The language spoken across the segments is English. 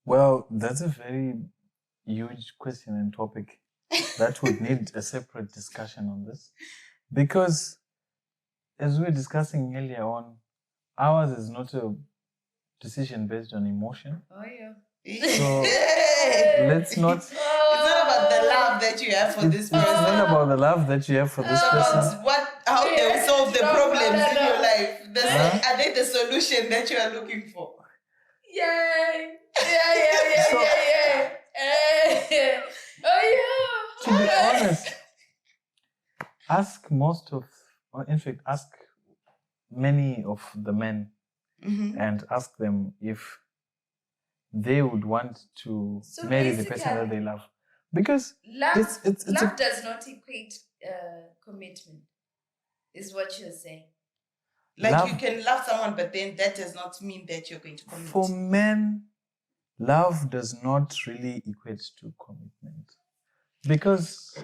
Well, that's a very huge question and topic that would need a separate discussion on this. Because as we were discussing earlier on, ours is not a decision based on emotion. Oh, yeah. So let's not. It's not about the love that you have for this It's person. not about the love that you have for this person. About how they will solve the problems in your life. Huh? Are they the solution that you are looking for? Yeah. Oh, To be honest, ask many of the men and ask them if they would want to So marry the person that basically, they love. Because love, it's love does not equate commitment, is what you're saying. Like Love- you can love someone, but then that does not mean that you're going to commit. for men, love does not really equate to commitment. Because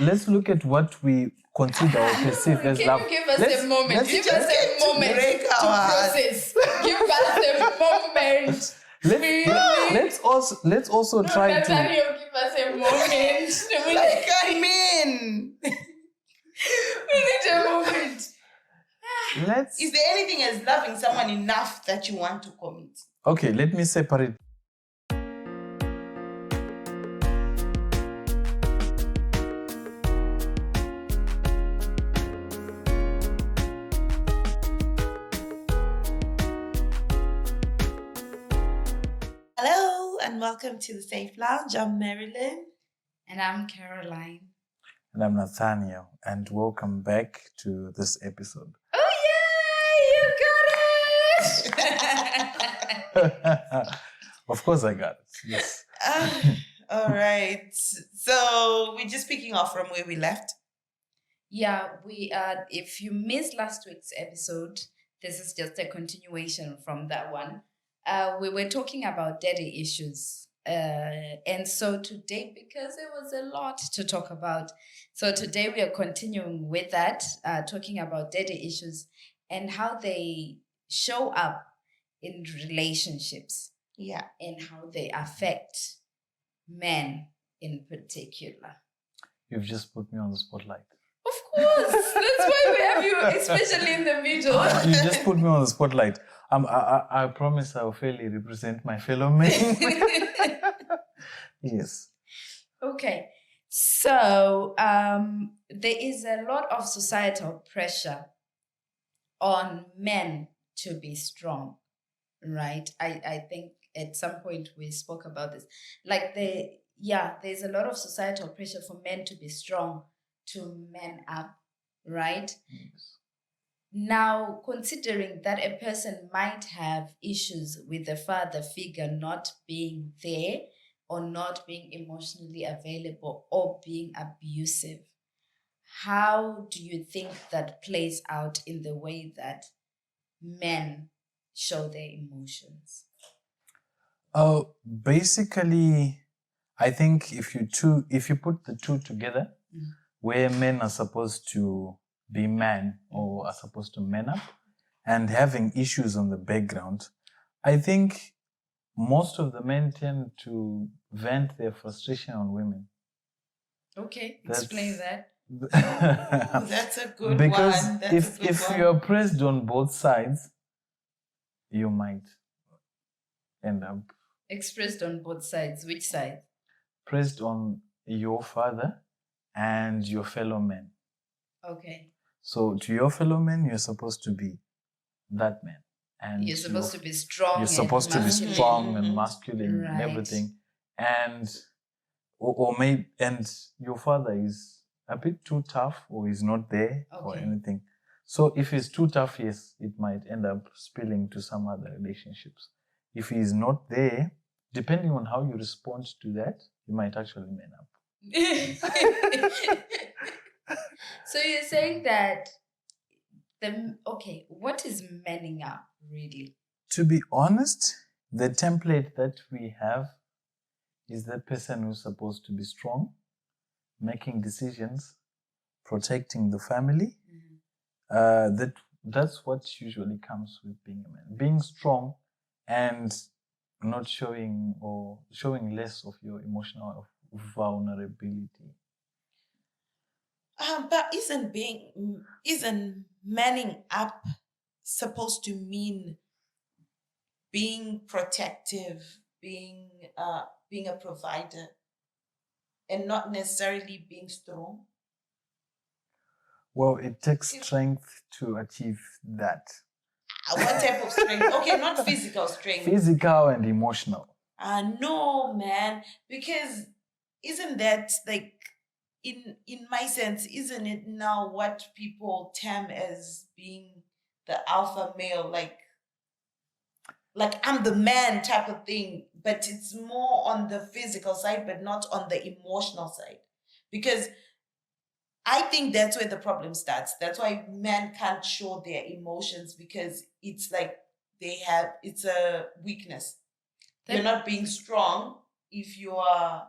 let's look at what we consider or perceive as love. Can you give us a moment? let's- Give us a moment break to our hearts. process. Give us a moment. Let's also try to. Nathaniel, give us a moment. Like, I mean, We need a moment. is there anything as loving someone enough that you want to commit? Okay, let me separate. Hello and welcome to the Safe Lounge. I'm Marilyn. And I'm Caroline. And I'm Nathaniel, and welcome back to this episode. Oh, yeah! You got it! Of course I got it. Yes. All right. So we're just picking off from where we left. Yeah, if you missed last week's episode, this is just a continuation from that one. We were talking about daddy issues. And so today, because there was a lot to talk about, so today we are continuing with that, talking about daddy issues and how they show up in relationships. Yeah. And how they affect men in particular. You've just put me on the spotlight. Of course, that's why we have you, especially in the middle. You just put me on the spotlight. I promise I'll fairly represent my fellow men. Yes. Okay, so there is a lot of societal pressure on men to be strong, right? I think at some point we spoke about this. Like there's a lot of societal pressure for men to be strong, to man up, right? Yes. Now, considering that a person might have issues with the father figure not being there or not being emotionally available or being abusive, how do you think that plays out in the way that men show their emotions? Basically, I think if you put the two together, where men are supposed to be man or are supposed to man up and having issues on the background, I think most of the men tend to vent their frustration on women. Okay, explain that. That's a good because one. if you're pressed on both sides, you might end up Expressed on both sides. Which side? pressed on your father and your fellow men. Okay. So to your fellow men, you're supposed to be that man. And You're supposed to be strong. You're supposed to be masculine. strong and masculine and Right. everything. And and your father is a bit too tough or he's not there or Okay. anything. So if he's too tough, yes, it might end up spilling to some other relationships. If he's not there, depending on how you respond to that, you might actually man up. So you're saying that what is manning up really? To be honest, the template that we have is the person who's supposed to be strong, making decisions, protecting the family. That's what usually comes with being a man. Being strong and not showing or showing less of your emotional vulnerability? But isn't manning up supposed to mean being protective, being a provider, and not necessarily being strong? Well, it takes strength to achieve that. What type of strength? Okay, not physical strength. Physical and emotional. No, man, because isn't that like in my sense, isn't it now what people term as being the alpha male, like I'm the man type of thing, but it's more on the physical side, but not on the emotional side. Because I think that's where the problem starts. That's why men can't show their emotions, because it's like it's a weakness. You're not being strong if you are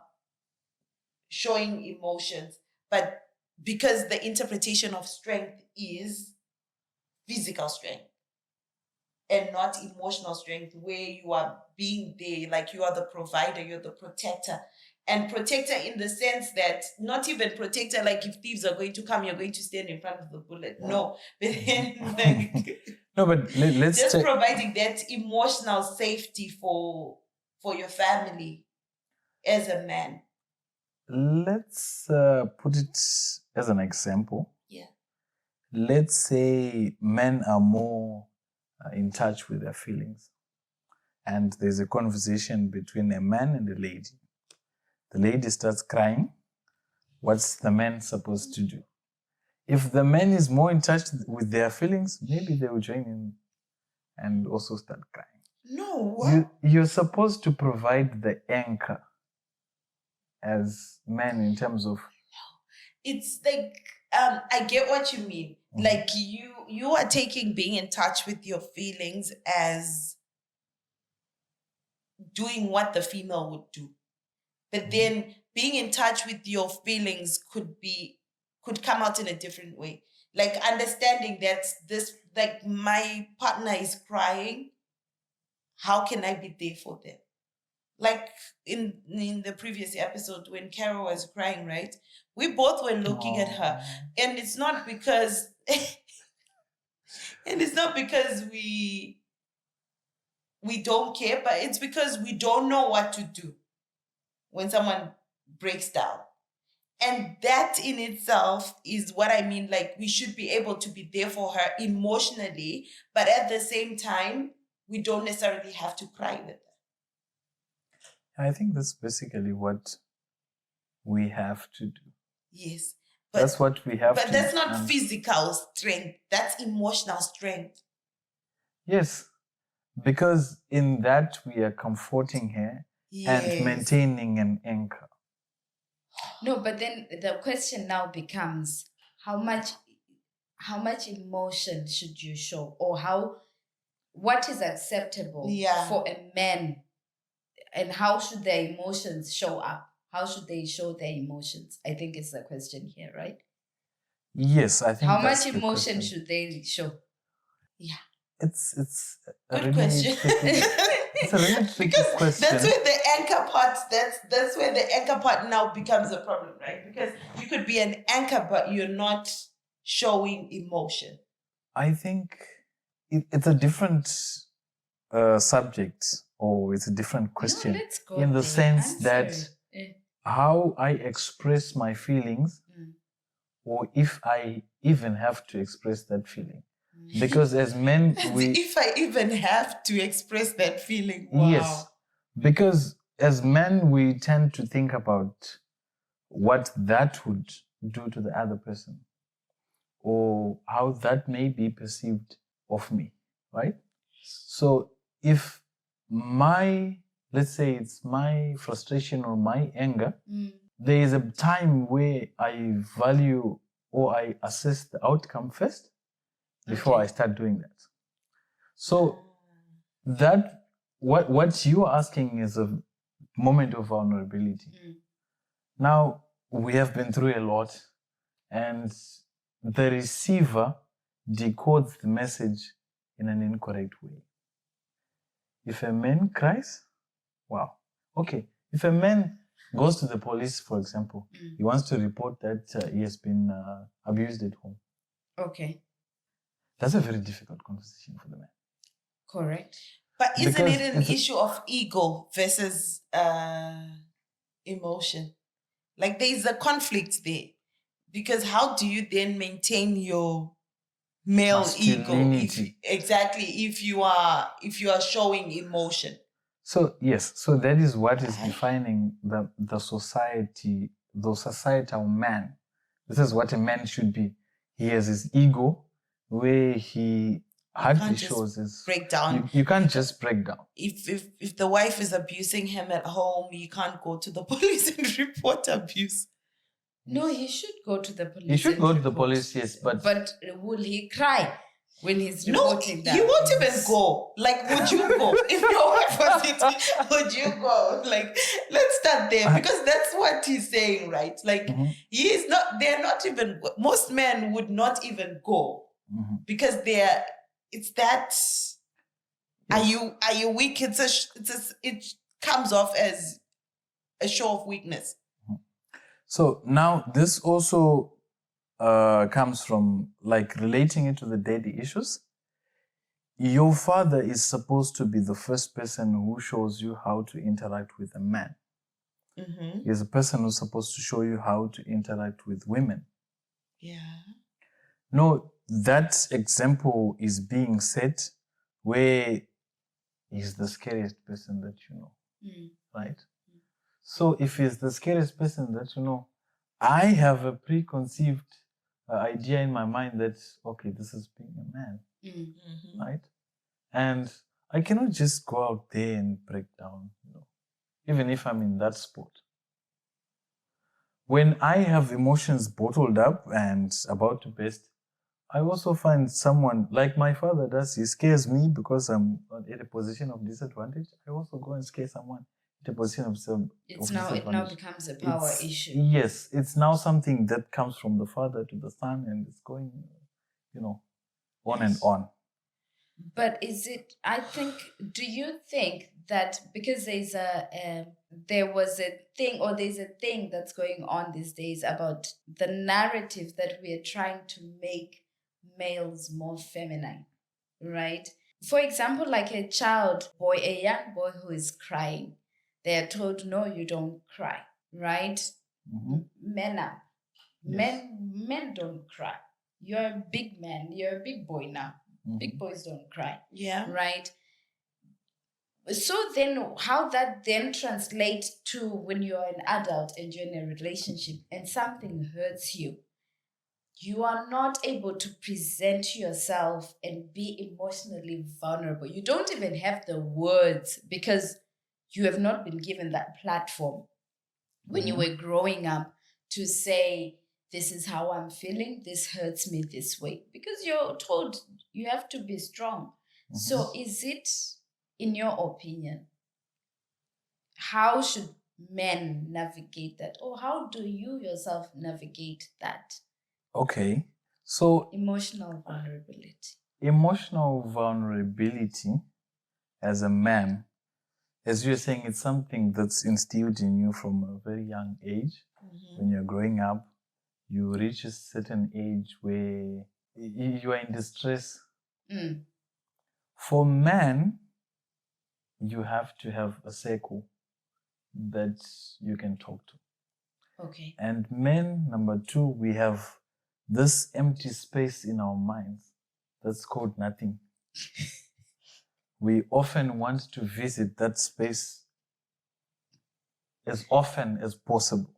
showing emotions, but because the interpretation of strength is physical strength and not emotional strength, where you are being there, like you are the provider, you're the protector. And protector in the sense that not even protector, like if thieves are going to come, you're going to stand in front of the bullet. No, but then like no, but let's just providing that emotional safety for your family as a man. Let's put it as an example. Yeah. Let's say men are more in touch with their feelings, and there's a conversation between a man and a lady. The lady starts crying. What's the man supposed to do? If the man is more in touch with their feelings, maybe they will join in and also start crying. No. You're supposed to provide the anchor as men in terms of... It's like, I get what you mean. Mm-hmm. Like you are taking being in touch with your feelings as doing what the female would do. But then being in touch with your feelings could come out in a different way. Like understanding that this, like my partner is crying, how can I be there for them? Like in the previous episode when Carol was crying, right? We both were looking at her, and it's not because we don't care, but it's because we don't know what to do when someone breaks down. And that in itself is what I mean. Like we should be able to be there for her emotionally, but at the same time, we don't necessarily have to cry with her. I think that's basically what we have to do. Yes. That's what we have to do. But that's not physical strength. That's emotional strength. Yes. Because in that we are comforting her and maintaining an anchor. No, but then the question now becomes how much emotion should you show, or what is acceptable for a man, and how should their emotions show up? How should they show their emotions? I think it's the question here, right? Yes, I think how much emotion should they show? Yeah. It's a good really question. It's a really tricky question. That's where the anchor part. That's where the anchor part now becomes a problem, right? Because you could be an anchor, but you're not showing emotion. I think it's a different subject, or it's a different question. No, let's go in the sense that Yeah. how I express my feelings, or if I even have to express that feeling. Because as men, if I even have to express that feeling, wow. Yes, because as men, we tend to think about what that would do to the other person, or how that may be perceived of me, right? So if let's say it's my frustration or my anger, there is a time where I value or I assess the outcome first before I start doing that. So that what you are asking is a moment of vulnerability. Now, we have been through a lot, and the receiver decodes the message in an incorrect way. If a man cries, Wow. Okay. If a man goes to the police, for example, he wants to report that he has been abused at home. Okay. That's a very difficult conversation for the man. Correct. But isn't Because it an it's a- issue of ego versus emotion? Like there's a conflict there. Because how do you then maintain your male ego Masculinity. if you are showing emotion? So yes, so that is what is defining the society, the societal man. This is what a man should be. He has his ego where he hardly can't just shows his break down. You can't just break down. If the wife is abusing him at home, you can't go to the police and report abuse. No, he should go to the police. He should and go to the report. police, yes, but will he cry when he's No, reporting that? you won't even go. Like, would you go? If your wife was it, would you go? Like, let's start there because that's what he's saying, right? Like, he is not. They're not even. Most men would not even go because it's that. Are you weak? It comes off as a show of weakness. so now this also comes from like relating it to the daddy issues. Your father is supposed to be the first person who shows you how to interact with a man. He's a person who's supposed to show you how to interact with women. Yeah. No, that example is being set where he's the scariest person that you know, right? So if he's the scariest person that you know, I have a preconceived idea in my mind that, okay, this is being a man, right? And I cannot just go out there and break down, you know, even if I'm in that spot. When I have emotions bottled up and about to burst, I also find someone like my father does. He scares me because I'm at a position of disadvantage. I also go and scare someone at a position of disadvantage. It now becomes a power issue. Yes, it's now something that comes from the father to the son, and it's going, you know, on and on. But do you think that because there's there's a thing that's going on these days about the narrative that we are trying to make males more feminine, right? For example, like a young boy who is crying, they are told, no, you don't cry, right? Men up. Yes. Men don't cry. You're a big man. You're a big boy now. Big boys don't cry. Yeah. Right? So then how that then translates to when you're an adult and you're in a relationship and something hurts you, you are not able to present yourself and be emotionally vulnerable. You don't even have the words because you have not been given that platform when you were growing up to say, this is how I'm feeling, this hurts me this way. Because you're told you have to be strong. So is it, in your opinion, how should men navigate that? Or how do you yourself navigate that? Okay. So Emotional vulnerability. Emotional vulnerability as a man, as you're saying, it's something that's instilled in you from a very young age. When you're growing up, you reach a certain age where you are in distress. For men, you have to have a circle that you can talk to. Okay. And men, number two, we have this empty space in our minds that's called nothing. We often want to visit that space as often as possible.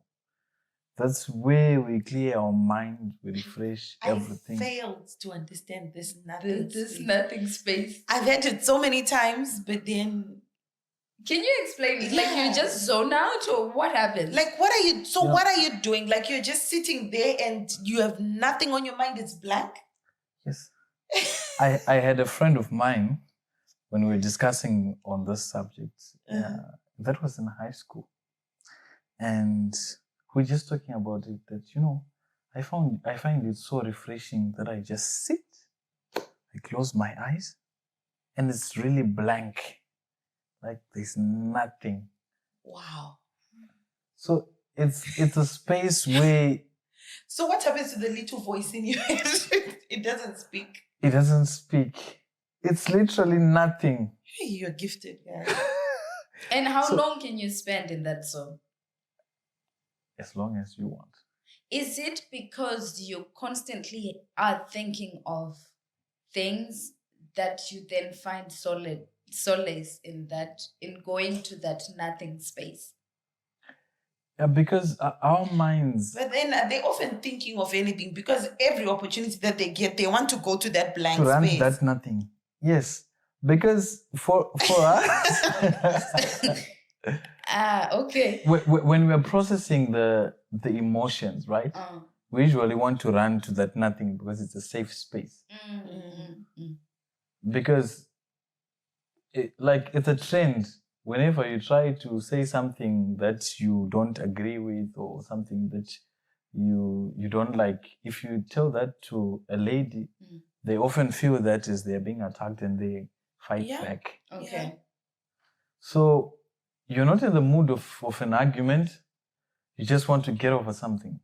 That's where we clear our mind, we refresh everything. I failed to understand this nothing This space. nothing space. I've had it so many times, but then... Can you explain it? Like you just zone out or what happens? Like what are you... So what are you doing? Like you're just sitting there and you have nothing on your mind, it's blank? Yes. I had a friend of mine when we were discussing on this subject. That was in high school. And we're just talking about it that, you know, I find it so refreshing that I just sit, I close my eyes, and it's really blank. like there's nothing. Wow. So it's a space where So what happens to the little voice in your head? It doesn't speak. it doesn't speak. It's literally nothing. Hey, you're gifted, guys. And how So- long can you spend in that zone? As long as you want. Is it because you constantly are thinking of things that you then find solace in going to that nothing space? Yeah, because our minds. But then they're often thinking of anything because every opportunity that they get, they want to go to that blank To run space. that nothing. Yes. Because for us, Okay. when we're processing the emotions, right? We usually want to run to that nothing because it's a safe space. Because it's a trend. Whenever you try to say something that you don't agree with or something that you don't like, if you tell that to a lady, they often feel that is they're being attacked and they fight back. Okay. So you're not in the mood of an argument. You just want to get over something.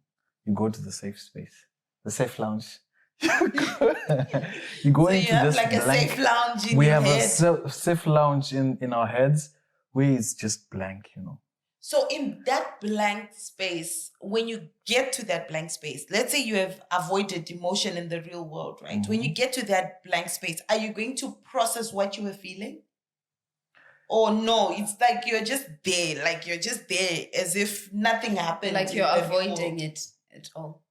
You go to the safe space, the safe lounge. You go So into you have this like a blank. safe lounge in We your have head. a safe lounge in our heads where it's just blank, you know. So in that blank space, when you get to that blank space, let's say you have avoided emotion in the real world, right? When you get to that blank space, are you going to process what you were feeling? Or no, it's like you're just there, as if nothing happened. Like you're in the real avoiding world. it at all.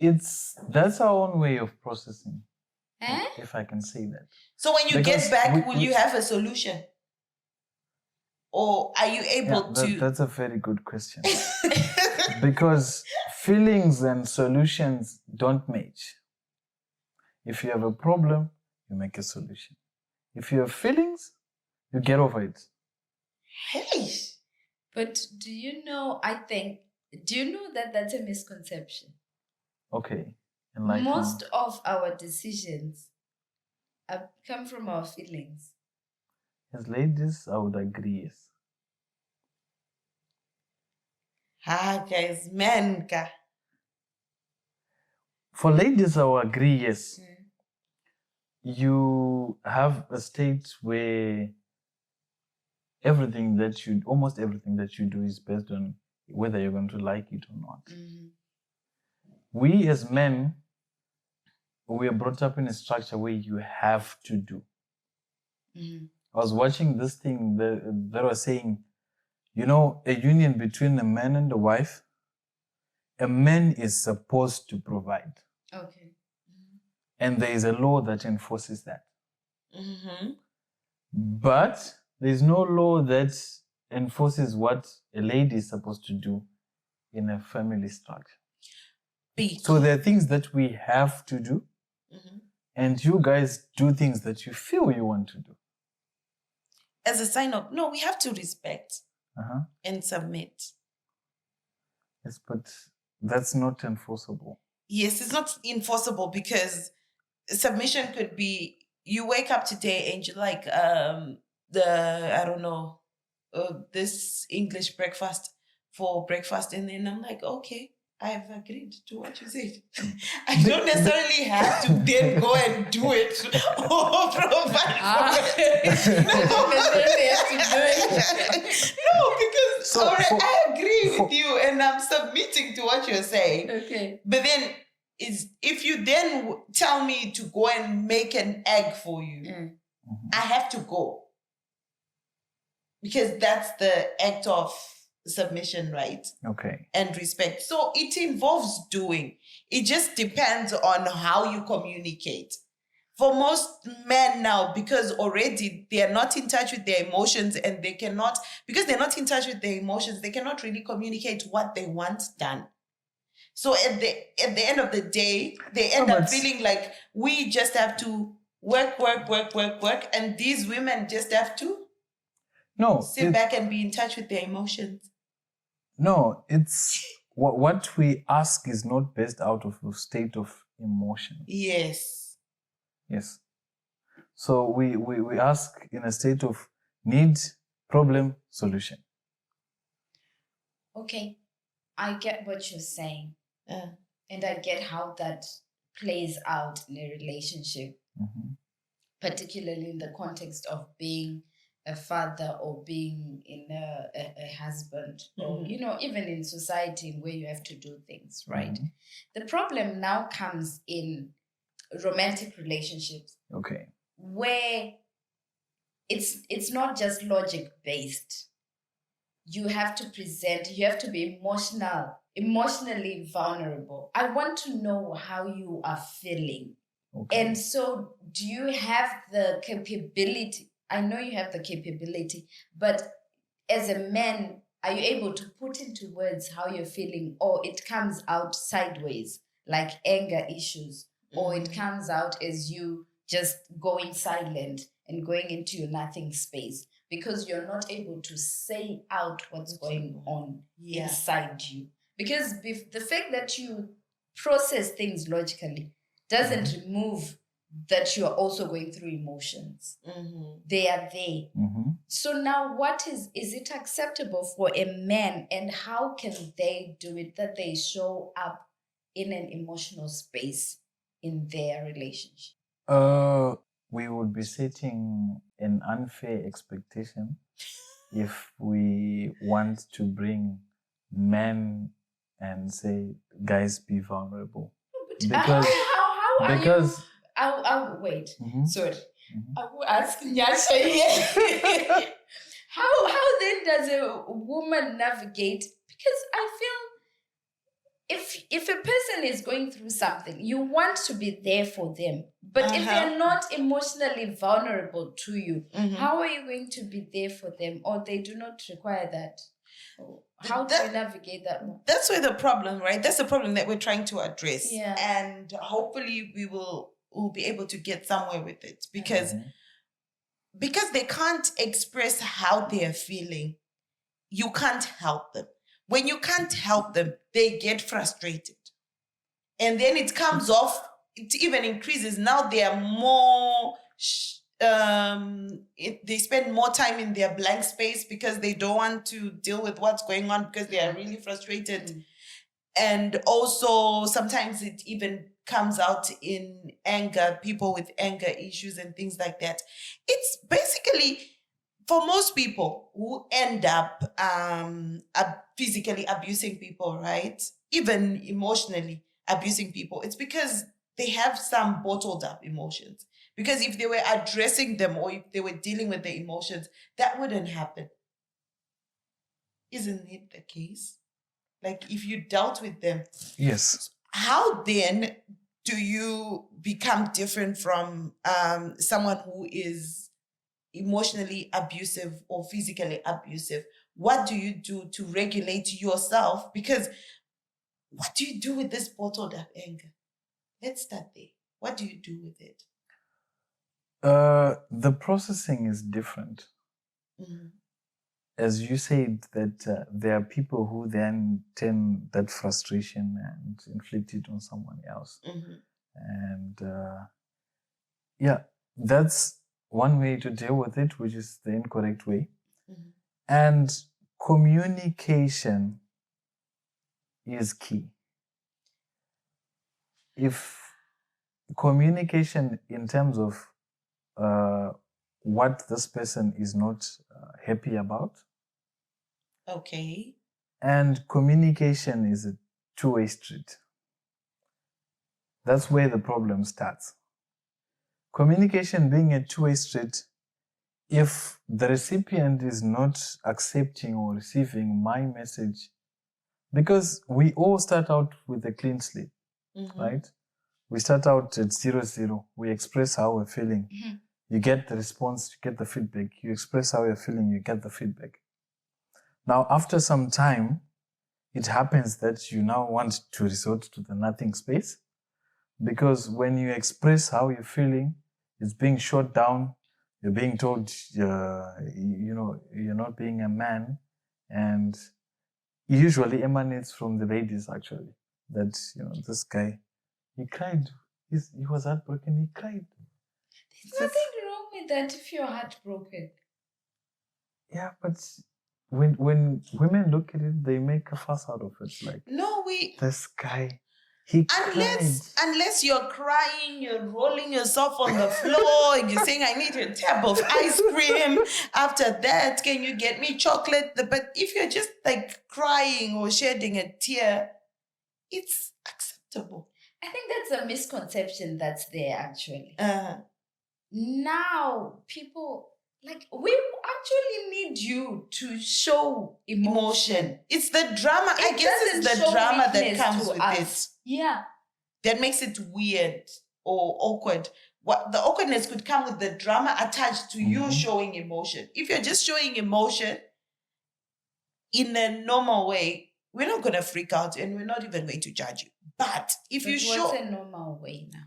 That's our own way of processing, Eh? if I can say that. So when you Because get back, we- will you have a solution? Or are you able to? That's a very good question. Because feelings and solutions don't match. If you have a problem, you make a solution. If you have feelings, you get over it. Hey, But do you know that that's a misconception? Okay. Enlighten me. Most of our decisions come from our feelings. As ladies, I would agree, yes. guys, men, ka. For ladies, I will agree, yes. You have a state where almost everything that you do is based on whether you're going to like it or not. We as men, we are brought up in a structure where you have to do. I was watching this thing that was saying, you know, a union between a man and a wife, a man is supposed to provide. Okay. And there is a law that enforces that. Mm-hmm. But there's no law that enforces what a lady is supposed to do in a family structure. So there are things that we have to do, and you guys do things that you feel you want to do. As a sign of, no, we have to respect and submit. Yes, but that's not enforceable. Yes, it's not enforceable because submission could be you wake up today and you're like, this English breakfast for breakfast. And then I'm like, okay, I've agreed to what you said. I don't necessarily have to then go and do it or provide for it. No, because I agree with you and I'm submitting to what you're saying. Okay. But then if you then tell me to go and make an egg for you, I have to go. Because that's the act of submission, right? Okay. And respect. So it involves doing. It just depends on how you communicate. For most men now, because already they are not in touch with their emotions and they cannot really communicate what they want done. So at the end of the day, they end up feeling like we just have to work. And these women just have to sit back and be in touch with their emotions. No, it's what we ask is not based out of a state of emotion. Yes. So we ask in a state of need problem solution. Okay, I get what you're saying. Yeah. And I get how that plays out in a relationship, particularly in the context of being a father or being in a husband, or, you know, even in society where you have to do things, right? The problem now comes in romantic relationships. Okay. Where it's not just logic based. You have to be emotionally vulnerable. I want to know how you are feeling. Okay. And so do you have the capability? I know you have the capability, but as a man, are you able to put into words how you're feeling, or it comes out sideways, like anger issues, or it comes out as you just going silent and going into your nothing space because you're not able to say out what's going on inside you? Because the fact that you process things logically doesn't remove that you are also going through emotions. They are there. So now is it acceptable for a man, and how can they do it, that they show up in an emotional space in their relationship? We would be setting an unfair expectation if we want to bring men and say, guys, be vulnerable. Because I'll wait. Sorry. I will ask Nyasha here. How then does a woman navigate? Because I feel if a person is going through something, you want to be there for them. But if they're not emotionally vulnerable to you, how are you going to be there for them? Or they do not require that? How do you navigate that one? That's where the problem, right? That's the problem that we're trying to address. Yeah. And hopefully we'll be able to get somewhere with it. Because they can't express how they are feeling, you can't help them. When you can't help them, they get frustrated. And then it comes off, it even increases. Now they are more, they spend more time in their blank space because they don't want to deal with what's going on because they are really frustrated. And also sometimes it even comes out in anger, people with anger issues and things like that. It's basically, for most people who end up physically abusing people, right? Even emotionally abusing people, it's because they have some bottled up emotions. Because if they were addressing them, or if they were dealing with the emotions, that wouldn't happen. Isn't it the case? Like, if you dealt with them. Yes. How then do you become different from someone who is emotionally abusive or physically abusive? What do you do to regulate yourself? Because what do you do with this bottled up anger? Let's start there. What do you do with it? The processing is different. As you said, that there are people who then turn that frustration and inflict it on someone else. And that's one way to deal with it, which is the incorrect way. And communication is key. If communication in terms of what this person is not happy about. Okay. And communication is a two-way street. That's where the problem starts. Communication being a two-way street, if the recipient is not accepting or receiving my message, because we all start out with a clean slate, right? We start out at 0-0. We express how we're feeling. You get the response, you get the feedback. You express how you're feeling, you get the feedback. Now, after some time, it happens that you now want to resort to the nothing space, because when you express how you're feeling, it's being shot down. You're being told, you're not being a man, and it usually emanates from the ladies, actually. That, this guy, he cried. He was heartbroken. He cried. There's nothing wrong with that if you're heartbroken. Yeah, but when women look at it, they make a fuss out of it. Like, No, this guy, he cried. unless you're crying, you're rolling yourself on the floor, and you're saying, I need a tub of ice cream. After that, can you get me chocolate? But if you're just like crying or shedding a tear, it's acceptable. I think that's a misconception that's there actually. Uh, Now people like we actually need you to show emotion. It's the drama. I It guess it's doesn't the show drama that weakness comes to with us. Yeah. that makes it weird or awkward. What the awkwardness could come with the drama attached to you showing emotion. If you're just showing emotion in a normal way, we're not gonna freak out and we're not even going to judge you. But if you show what's a normal way now?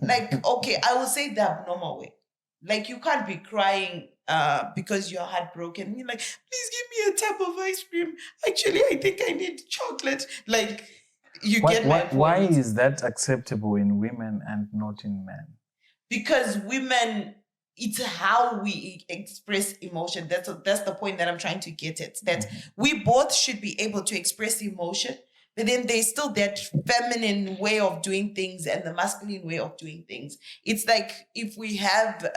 like, okay, I will say the abnormal way. Like you can't be crying because you're heartbroken. You're like, please give me a tub of ice cream. Actually, I think I need chocolate. Like you get my point. Why is that acceptable in women and not in men? Because women, it's how we express emotion. That's the point that I'm trying to get at. That we both should be able to express emotion, but then there's still that feminine way of doing things and the masculine way of doing things. It's like if we have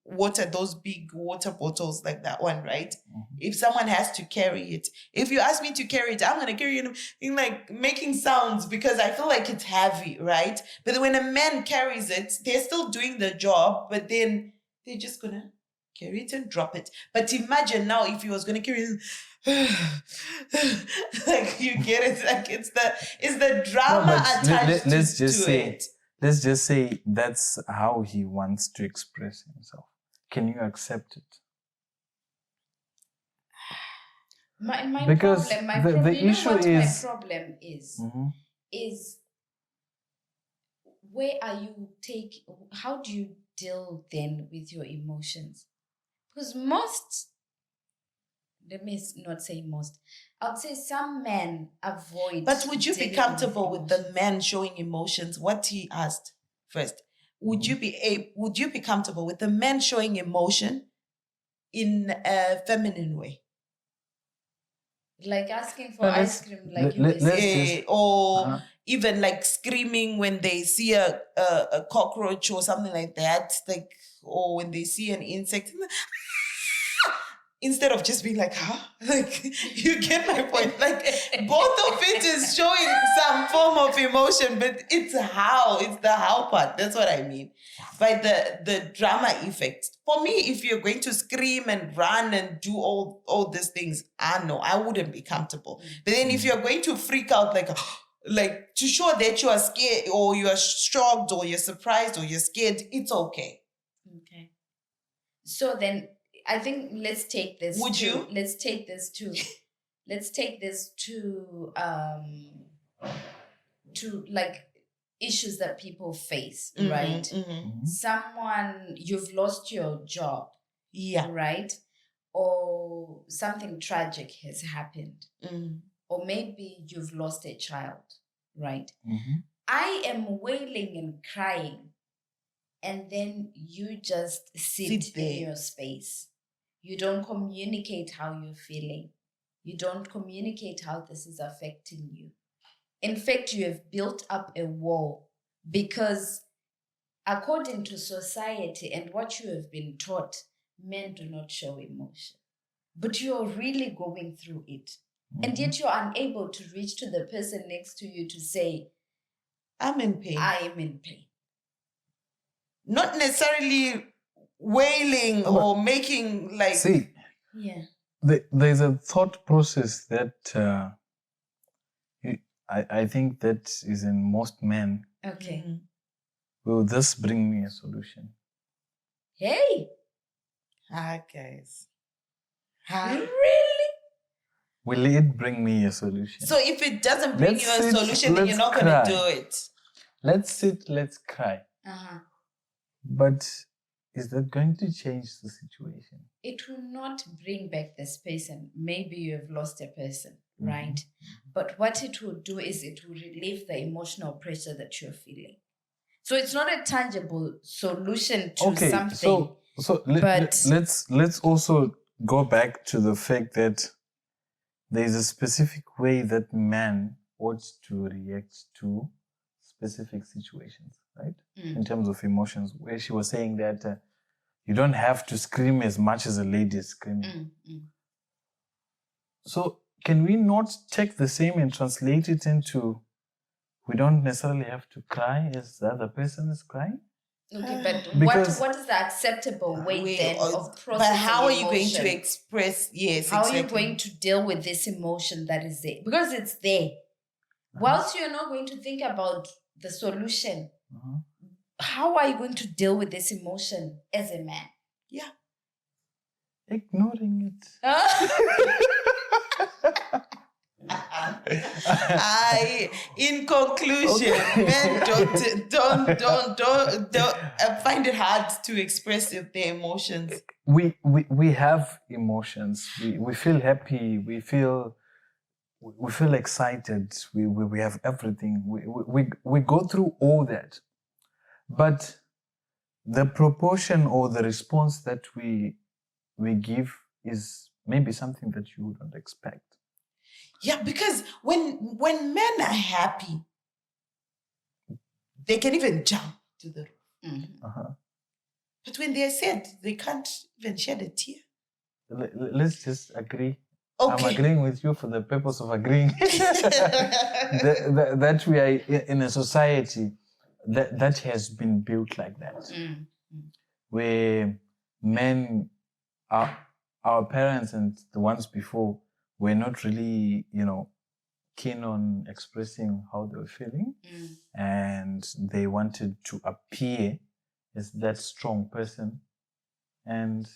water, those big water bottles like that one, right? If someone has to carry it, if you ask me to carry it, I'm going to carry it in like making sounds because I feel like it's heavy, right? But when a man carries it, they're still doing the job, but then they're just going to carry it and drop it. But imagine now if he was going to carry it, like you get it, like it's the drama attached let's just to say, it. Let's just say that's how he wants to express himself. Can you accept it? My Because problem, the you know issue what is my problem is where are you how do you deal then with your emotions? Because let me not say most, I would say some men avoid. But would you be dealing comfortable with the emotions. man showing emotions? What he asked first. Would you be comfortable with the man showing emotion in a feminine way? Like asking for ice cream, like you were let's saying. just, or even like screaming when they see a cockroach or something like that, like, or when they see an insect, instead of just being like, like, you get my point. Like, both of it is showing some form of emotion, but it's the how part. That's what I mean by the drama effect. For me, if you're going to scream and run and do all these things, I wouldn't be comfortable. But then if you're going to freak out, like to show that you are scared or you are shocked or you're surprised or you're scared, it's okay. Okay. So then I think let's take this. Let's take this to like issues that people face, right? Someone, you've lost your job, right? Or something tragic has happened, or maybe you've lost a child, right? I am wailing and crying, and then you just sit in your space. You don't communicate how you're feeling. You don't communicate how this is affecting you. In fact, you have built up a wall because according to society and what you have been taught, men do not show emotion. But you're really going through it. And yet you're unable to reach to the person next to you to say, I'm in pain. I am in pain. Not necessarily wailing or making like... See, there's a thought process that I think that is in most men. Okay. Will this bring me a solution? Hey! Hi, guys. Really? Will it bring me a solution? So if it doesn't bring you a solution, then you're not going to do it. Let's sit, let's cry. But is that going to change the situation? It will not bring back this person. Maybe you have lost a person, right? But what it will do is it will relieve the emotional pressure that you're feeling. So it's not a tangible solution to something So But- let's also go back to the fact that there is a specific way that man ought to react to specific situations, right? In terms of emotions, where she was saying that you don't have to scream as much as a lady is screaming. So can we not take the same and translate it into we don't necessarily have to cry as the other person is crying? Okay, but Because- what is the acceptable way then of processing but how are you going to emotion? express? Yes, How exactly. are you going to deal with this emotion that is there? Because it's there. Whilst you're not going to think about the solution, how are you going to deal with this emotion as a man? Yeah. Ignoring it. In conclusion, men don't find it hard to express their emotions. We have emotions. We feel happy. We feel excited. We have everything. We go through all that, but the proportion or the response that we give is maybe something that you wouldn't expect. Yeah, because when men are happy, they can even jump to the roof. But when they're sad, they can't even shed a tear. Let's just agree. Okay. I'm agreeing with you for the purpose of agreeing that we are in a society that has been built like that, where men, our parents and the ones before, were not really, keen on expressing how they were feeling, and they wanted to appear as that strong person. And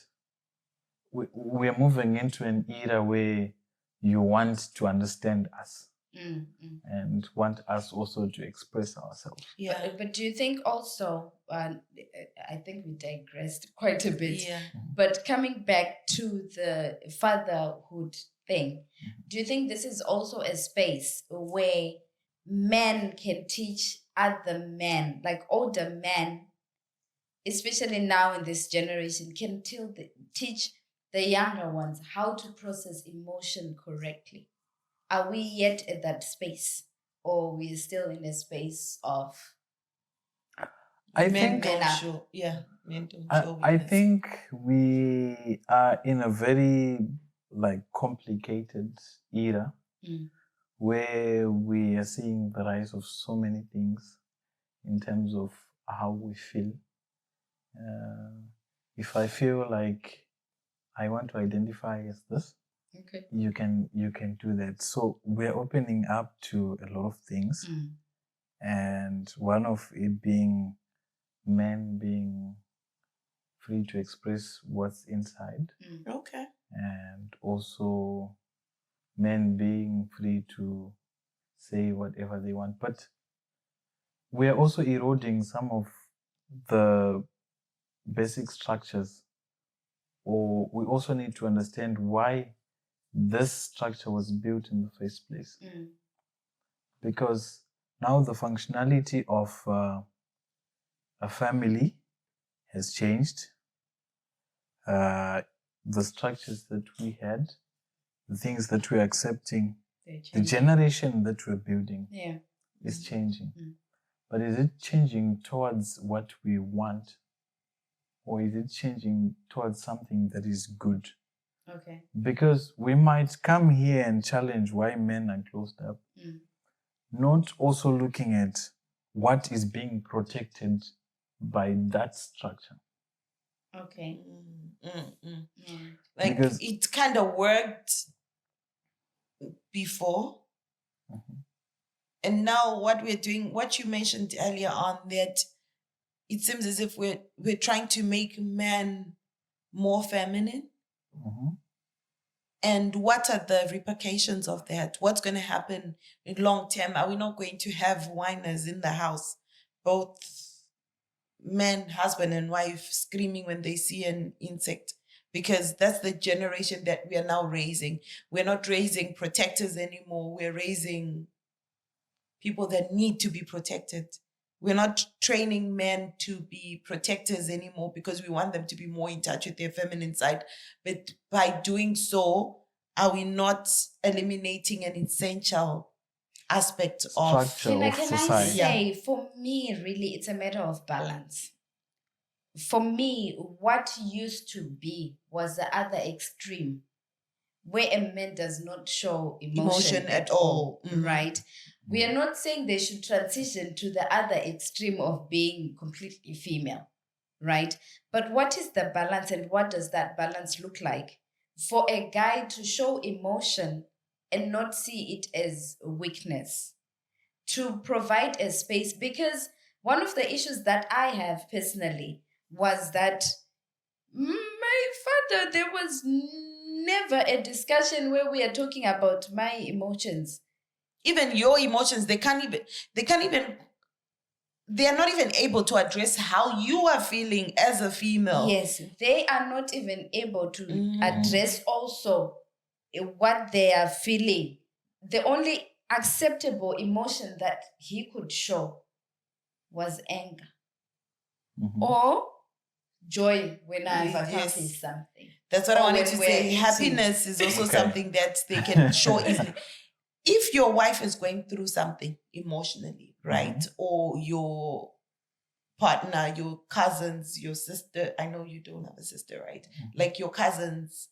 we're moving into an era where you want to understand us and want us also to express ourselves. Yeah. But do you think also, I think we digressed quite a bit, Yeah. but coming back to the fatherhood thing, do you think this is also a space where men can teach other men, like older men, especially now in this generation, can teach the younger ones how to process emotion correctly? Are we yet at that space, or we are still in a space of I Men think don't up? show. Yeah, men don't show. I weakness. think we are in a very complicated era where we are seeing the rise of so many things in terms of how we feel. If I feel like I want to identify as this, Okay. you can do that. So we're opening up to a lot of things, and one of it being men being free to express what's inside, Okay. and also men being free to say whatever they want. But we are also eroding some of the basic structures, or we also need to understand why this structure was built in the first place. Because now the functionality of a family has changed. The structures that we had, the things that we're accepting, the generation that we're building is changing. But is it changing towards what we want? Or is it changing towards something that is good? Okay. Because we might come here and challenge why men are closed up, not also looking at what is being protected by that structure. Okay. Like, Because- it kind of worked before. And now what we're doing, what you mentioned earlier on, that it seems as if we're trying to make men more feminine. And what are the repercussions of that? What's going to happen in long term? Are we not going to have whiners in the house? Both men, husband and wife, screaming when they see an insect, because that's the generation that we are now raising. We're not raising protectors anymore. We're raising people that need to be protected. we're not training men to be protectors anymore because we want them to be more in touch with their feminine side. But by doing so, are we not eliminating an essential aspect of Structure. Can I of society. say, for me, really, it's a matter of balance. For me, what used to be was the other extreme, where a man does not show emotion at all? Mhm. right? We are not saying they should transition to the other extreme of being completely female, right? But what is the balance, and what does that balance look like? For a guy to show emotion and not see it as weakness, to provide a space, because one of the issues that I have personally was that my father, there was never a discussion where we are talking about my emotions. Even your emotions, they are not even able to address how you are feeling as a female. Yes, they are not even able to address also what they are feeling. The only acceptable emotion that he could show was anger or joy when I've accomplished something. That's what I wanted to say. eating. Happiness is also something that they can show easily. If your wife is going through something emotionally, right? Or your partner, your cousins, your sister, I know you don't have a sister, right? Like your cousins,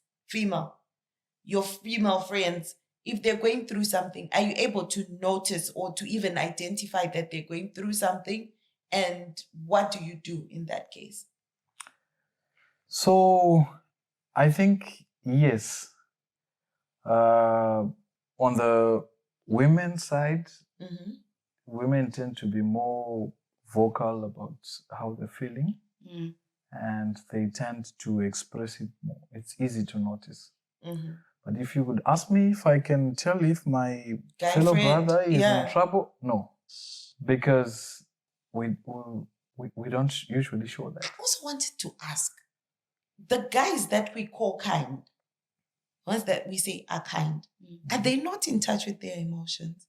your female friends, if they're going through something, are you able to notice or to even identify that they're going through something? And what do you do in that case? So I think, yes. On the women's side, women tend to be more vocal about how they're feeling, and they tend to express it more. It's easy to notice. But if you would ask me if I can tell if my fellow brother is in trouble, no, because we don't usually show that. I also wanted to ask, the guys that we call kind, ones that we say are kind, are they not in touch with their emotions?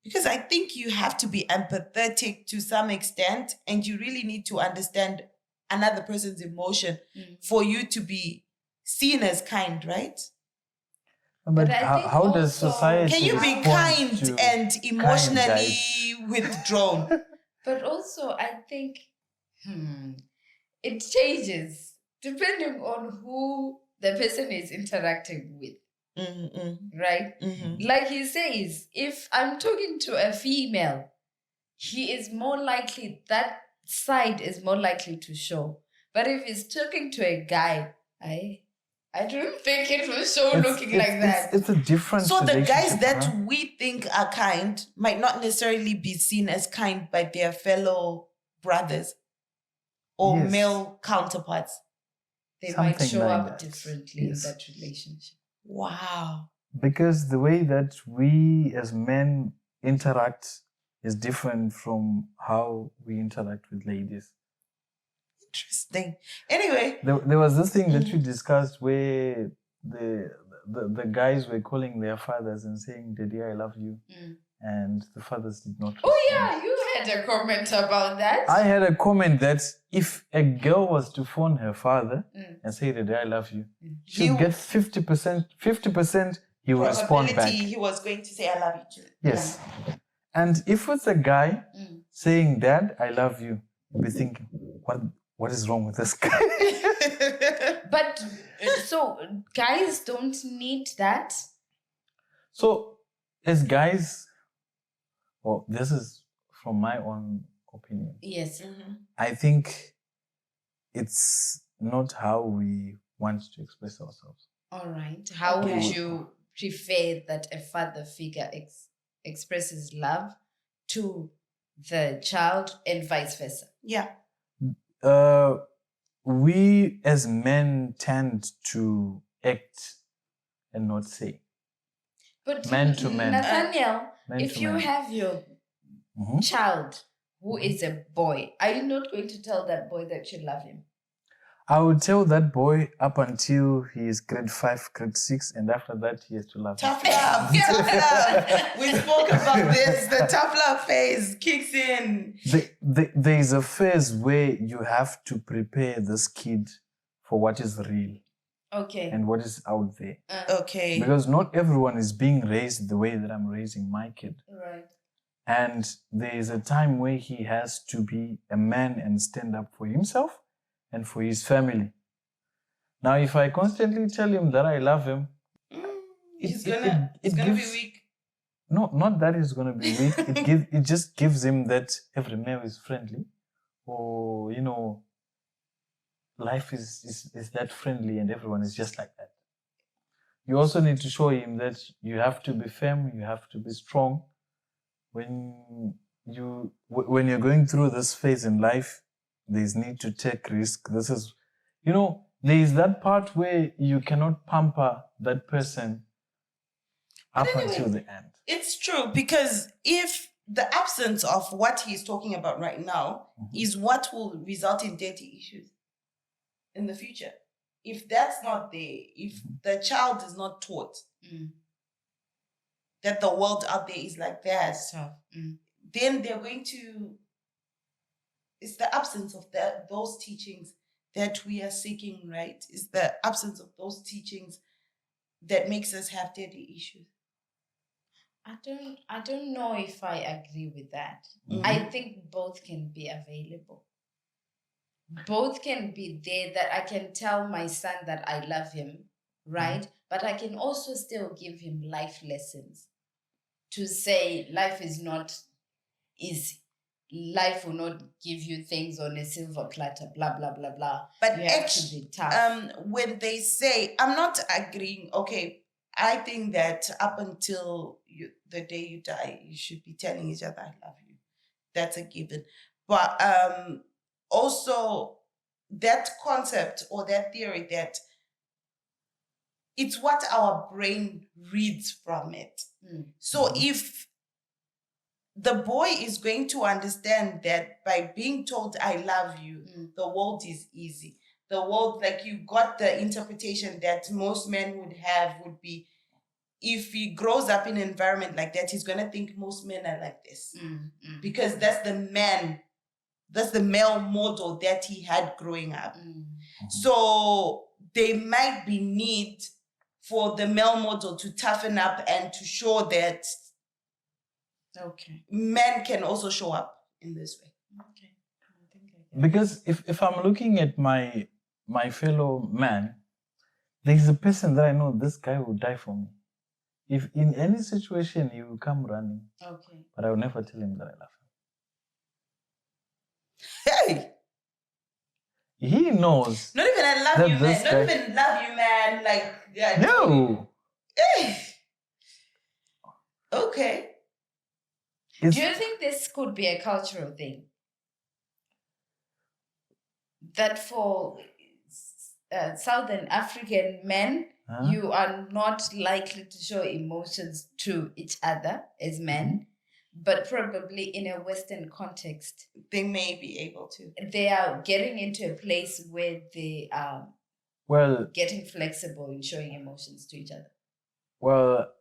Because I think you have to be empathetic to some extent, and you really need to understand another person's emotion for you to be seen as kind, right? But how does society Can you be kind and emotionally withdrawn? But also, I think it changes depending on who the person is interacting with. Right? Like he says, if I'm talking to a female, he is more likely, that side is more likely to show. But if he's talking to a guy, I don't think it will show looking like that. It's a different. So the guys that we think are kind might not necessarily be seen as kind by their fellow brothers or male counterparts. They might show up differently in that relationship. Wow. Because the way that we as men interact is different from how we interact with ladies. Interesting. Anyway. There was this thing that we discussed where the guys were calling their fathers and saying, "Daddy, I love you." And the fathers did not respond. Oh yeah, you had a comment about that. I had a comment that if a girl was to phone her father and say, "Daddy, I love you," she'll get 50%. 50% he will respond back. He was going to say, "I love you too." Yes. And if it's a guy saying, "Dad, I love you," you'll be thinking, what is wrong with this guy? But so guys don't need that. So as guys, well, this is from my own opinion. Yes. I think it's not how we want to express ourselves. All right. How would you prefer that a father figure expresses love to the child and vice versa? Yeah. We as men tend to act and not say. But man to man. Nathaniel, if you have your child who is a boy, are you not going to tell that boy that you love him? I would tell that boy up until he is grade 5, grade 6, and after that he has to love Tough his love, tough love. We spoke about this. The tough love phase kicks in. There is a phase where you have to prepare this kid for what is real Okay. and what is out there. Okay. Because not everyone is being raised the way that I'm raising my kid. Right. And there is a time where he has to be a man and stand up for himself and for his family. Now, if I constantly tell him that I love him, he's gonna be weak. No, not that he's gonna be weak. It just gives him that every male is friendly, or life is that friendly and everyone is just like that. You also need to show him that you have to be firm, you have to be strong. When you're going through this phase in life, there's need to take risk. This is, there is that part where you cannot pamper that person up until the end. It's true, because if the absence of what he's talking about right now is what will result in dirty issues in the future, if that's not there, if the child is not taught that the world out there is like that, then they're going to, it's the absence of those teachings that we are seeking, right? It's the absence of those teachings that makes us have dirty issues. I don't know if I agree with that. I think both can be available. Both can be there, that I can tell my son that I love him, right? But I can also still give him life lessons to say life is not easy. Life will not give you things on a silver platter, blah, blah, blah, blah. But you have to be tough. When they say, I'm not agreeing, okay, I think that up until the day you die, you should be telling each other, I love you. That's a given. But also that concept or that theory that it's what our brain reads from it. So if the boy is going to understand that by being told, I love you, the world is easy. The world, like you got the interpretation that most men would have would be, if he grows up in an environment like that, he's going to think most men are like this. Because that's the male model that he had growing up. So there might be need for the male model to toughen up and to show that men can also show up in this way. Because if I'm looking at my fellow man, there's a person that I know, this guy will die for me. If in any situation he will come running, but I will never tell him that I love him. Hey! He knows. Not even I love you, man. Not even love you, man. Like, yeah. No! Hey! Okay. Do you think this could be a cultural thing? That for Southern African men, you are not likely to show emotions to each other as men, but probably in a Western context, they may be able to. They are getting into a place where they are getting flexible in showing emotions to each other. Well,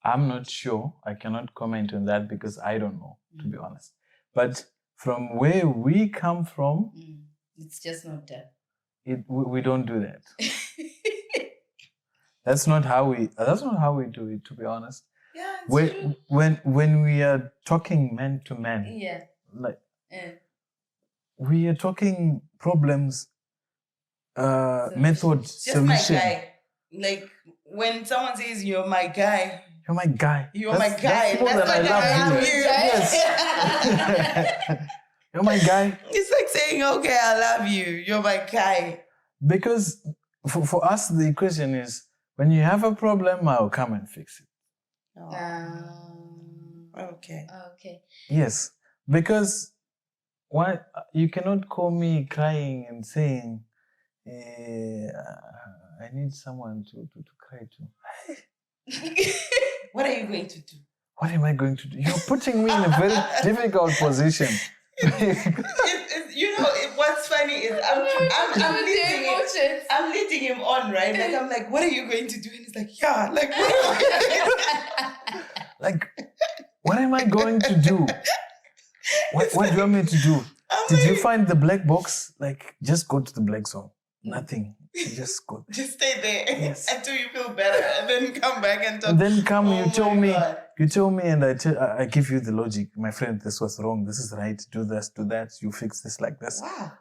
I'm not sure. I cannot comment on that because I don't know, to be honest. But from where we come from, it's just not done. We don't do that. That's not how we do it, to be honest. Yeah, it's true. When we are talking man to man, we are talking problems, method, just solution. My guy. Like when someone says you're my guy. You're my guy. You're my guy. That's more than I love you. Yes. You're my guy. It's like saying, okay, I love you. You're my guy. Because for us, the equation is, when you have a problem, I'll come and fix it. Okay. Yes. Because you cannot call me crying and saying, I need someone to cry to. What are you going to do? What am I going to do? You're putting me in a very difficult position. What's funny funny is I'm leading him on, right? Like I'm like, what are you going to do? And he's like, yeah, like what are you going to do? Like, what am I going to do? What do you want me to do? Did you find the black box? Like, just go to the black zone. Nothing. Just go. Just stay there Yes. until you feel better, and then come back and talk. And then come, Oh you tell my me, God. and I give you the logic. My friend, this was wrong. This is right. Do this, do that. You fix this like this. Wow.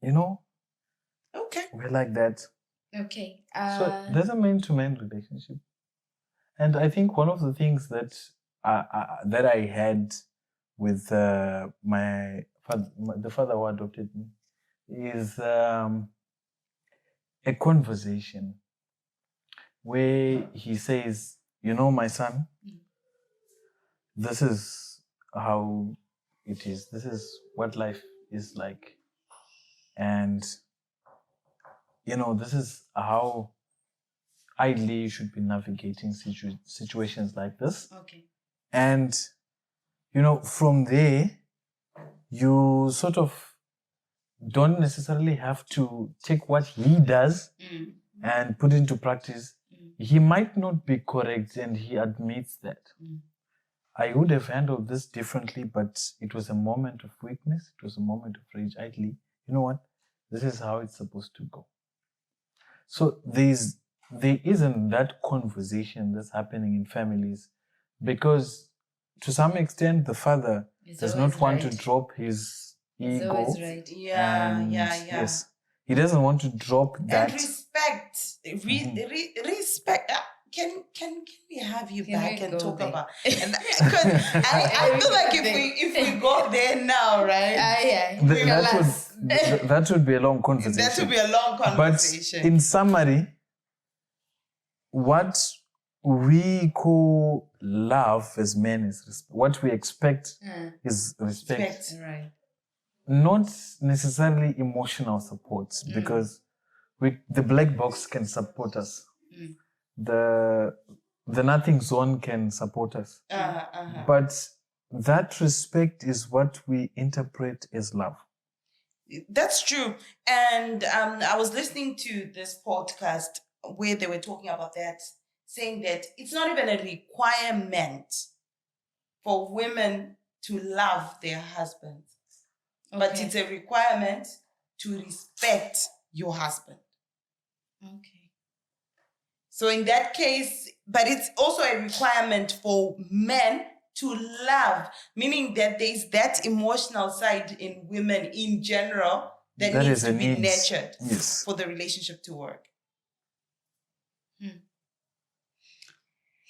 You know, Okay. we're like that. Okay. So there's a man-to-man relationship, and I think one of the things that I had with my father, the father who adopted me, is a conversation where he says, "You know, my son, this is how it is. This is what life is like, and you know, this is how." Ideally, you should be navigating situations like this. Okay. And, you know, from there, you sort of don't necessarily have to take what he does and put into practice. He might not be correct, and he admits that. I would have handled this differently, but it was a moment of weakness. It was a moment of rage. Ideally, you know what? This is how it's supposed to go. So there isn't that conversation that's happening in families, because to some extent the father does not want to drop his It's ego. always right. Yeah. Yes, he doesn't want to drop that. And respect. Respect. Can we have you Can back we and go talk there? about? Because I feel like if we go there now, right? That would be a long conversation. That would be a long conversation. But in summary, what we call love as men is what we expect is respect. Right. Not necessarily emotional support, because the black box can support us. The nothing zone can support us. But that respect is what we interpret as love. That's true. And I was listening to this podcast where they were talking about that, saying that it's not even a requirement for women to love their husbands, but it's a requirement to respect your husband. Okay. So in that case, but it's also a requirement for men to love, meaning that there's that emotional side in women in general that needs to be nurtured for the relationship to work.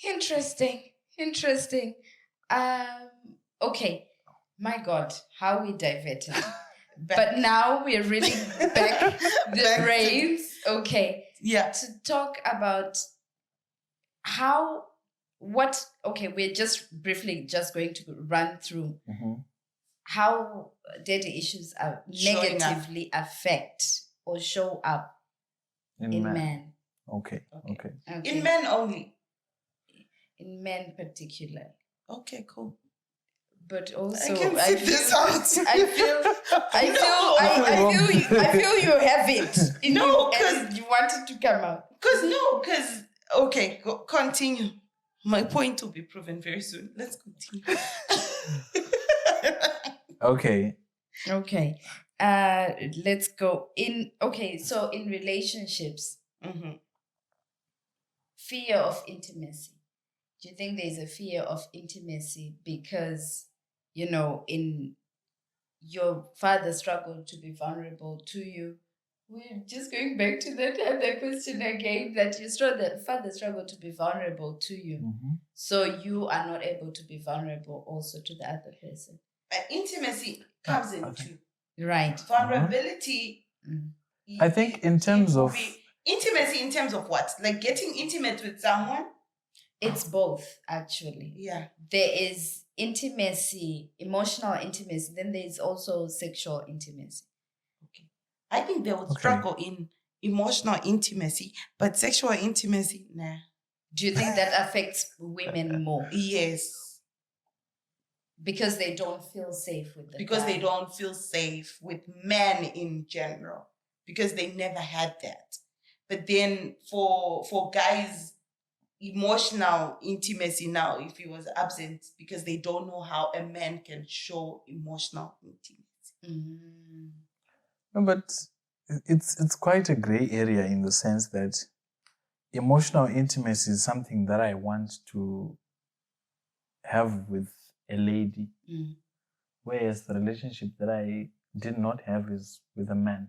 Interesting. Okay. My God, how we diverted. But now we're really back the reins. Okay. Yeah. To talk about we're just briefly going to run through how daddy issues are negatively affect or show up in men. Okay. In men only. In men particularly. Okay, cool. But also, I can sit this out. I feel you have it. Because you wanted to come out. Okay, continue. My point will be proven very soon. Let's continue. Okay. Let's go in. Okay, so in relationships, fear of intimacy. Do you think there's a fear of intimacy because, you know, in your father struggled to be vulnerable to you? We're just going back to that other question again, that you saw that father struggled to be vulnerable to you. So you are not able to be vulnerable also to the other person. But intimacy comes in two. Right. Vulnerability. I think in terms of... Intimacy in terms of what? Like getting intimate with someone? It's both, actually. Yeah. There is intimacy, emotional intimacy. Then there's also sexual intimacy. Okay. I think they would struggle in emotional intimacy, but sexual intimacy, nah. Do you think that affects women more? Yes. Because they don't feel safe with the because they guy. don't feel safe with men in general, because they never had that. But then for guys, emotional intimacy now, if he was absent, because they don't know how a man can show emotional intimacy. Mm. No, but it's quite a gray area in the sense that emotional intimacy is something that I want to have with a lady, Mm. whereas the relationship that I did not have is with a man.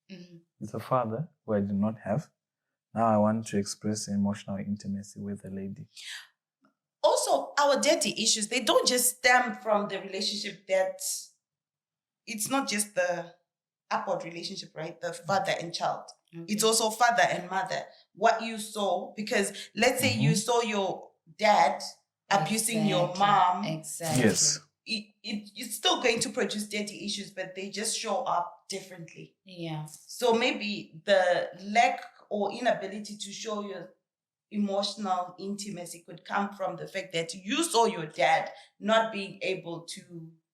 Mhm. With a father who I did not have. Now I want to express emotional intimacy with a lady. Also, our daddy issues, they don't just stem from the relationship that it's not just the upward relationship, right? The father and child. Okay. It's also father and mother. What you saw, because let's say you Mhm. saw your dad abusing your Exactly. mom. Exactly. Yes. It's still going to produce daddy issues, but they just show up differently. Yeah. So maybe the lack or inability to show your emotional intimacy could come from the fact that you saw your dad not being able to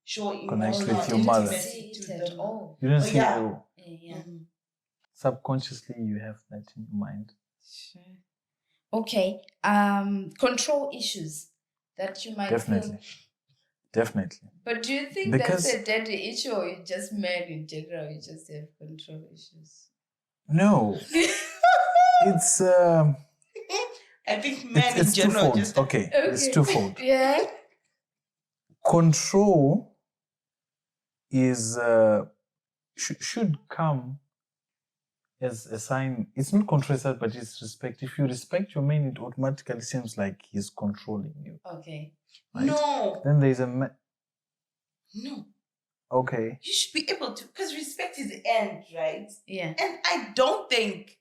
show Connect emotional with your mother. intimacy to See it the at all. You don't Oh, see yeah. oh, Yeah. Mhm. subconsciously you have that in your mind. Sure. Okay. Control issues that you might Definitely. feel. Definitely. But do you think Because- that's a daddy issue, or you just men in general, you just have control issues? No. It's I think men it's in general twofold. just Okay. It's twofold. Yeah. Control is should come as a sign. It's not control, but it's respect. If you respect your man, it automatically seems like he's controlling you. Okay. Right? No, Then there's a no. okay. You should be able to, because respect is the end, right? Yeah. And I don't think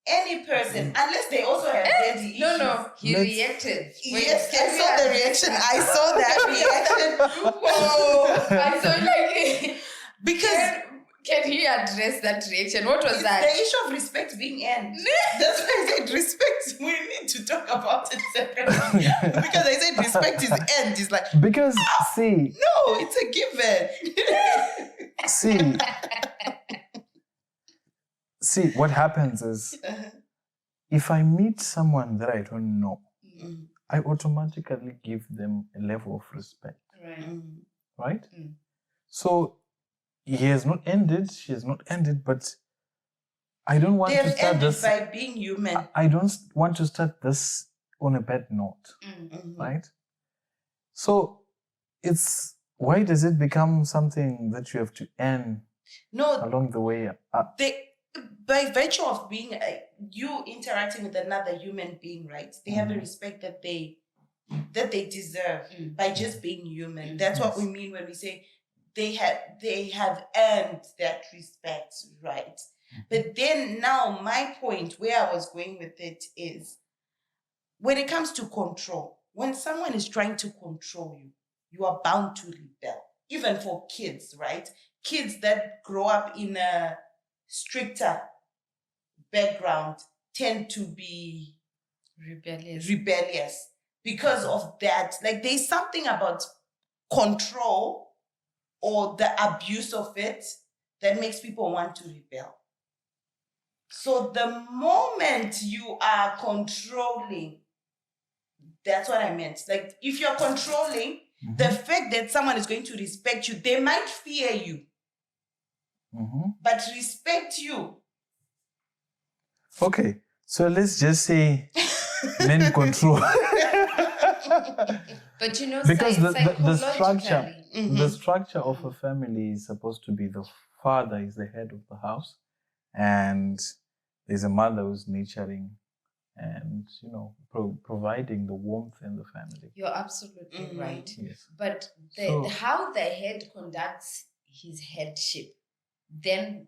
any person, unless they also have daddy issues. No. He Let's- reacted. Yes, I saw the reaction. I saw that reaction. Oh, I saw like. Because Can he address that reaction? What was it's that? the issue of respect being end. That's why I said respect. We need to talk about it separately. Because I said respect is end. It's like, Because see, no, it's a given. see, what happens is if I meet someone that I don't know, Mm, I automatically give them a level of respect, Right. mm. right? Mm. So he has not ended, she has not ended, but I don't want They to have start ended this. by being human. I don't want to start this on a bad note, Mhm. right? So it's why does it become something that you have to end No, along the way? by virtue of being you interacting with another human being, right? They have a Mhm. respect that they deserve Mm. by just being human. Mm. That's what we Yes. mean when we say they have earned that respect, right? But then now my point where I was going with it is when it comes to control, when someone is trying to control you, you are bound to rebel. Even for kids, right? Kids that grow up in a stricter background tend to be rebellious because of that. Like there's something about control or the abuse of it that makes people want to rebel. So the moment you are controlling, that's what I meant. Like if you're controlling, the Mhm. fact that someone is going to respect you, they might fear you, Mhm. but respect you. Okay, so let's just say men control. But you know, Because the structure psychologically, the Mhm. structure of a family is supposed to be the father is the head of the house, and there's a mother who's nurturing and providing the warmth in the family. you're absolutely Mhm. right. Yes. But So- how the head conducts his headship then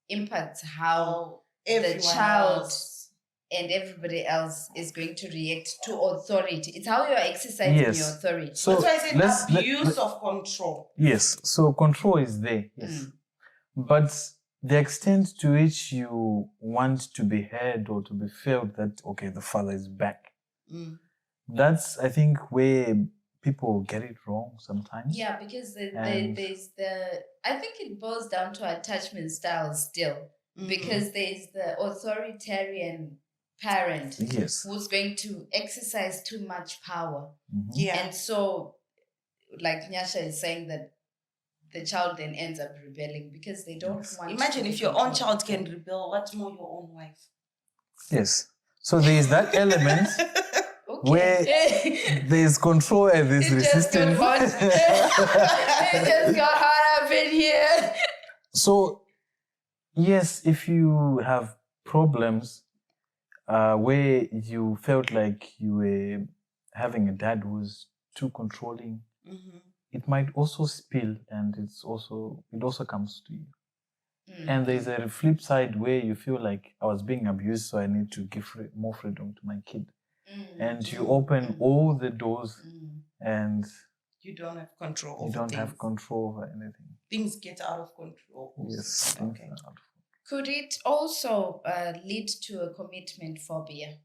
impacts how the Everyone child else. and everybody else is going to react to authority. It's how you're exercising Yes. your authority. So That's why I said let's- let- abuse of control. Yes, so control is there, yes. But the extent to which you want to be heard or to be felt that, okay, the father is back, Mm. that's, I think, where people get it wrong sometimes. Yeah, because And- there's I think it boils down to attachment styles still, because there's the authoritarian parent Yes. who's going to exercise too much power. Yeah. And so, like Nyasha is saying, that the child then ends up rebelling because they don't Yes. want Imagine to if be your own controlled. child can rebel, what more your own wife? Yes. So there is that element Okay. where there's control and there's It just got resistance. hot. It just got hot up in here. So, yes, if you have problems where you felt like you were having a dad who was too controlling, it might also spill, and it also comes to you. And there's a flip side where you feel like I was being abused, so I need to give more freedom to my kid. And you open all the doors, and you don't have control you over don't things. have control over anything. Things get out of control. Yes. things Okay. are out of- Could it also lead to a commitment phobia?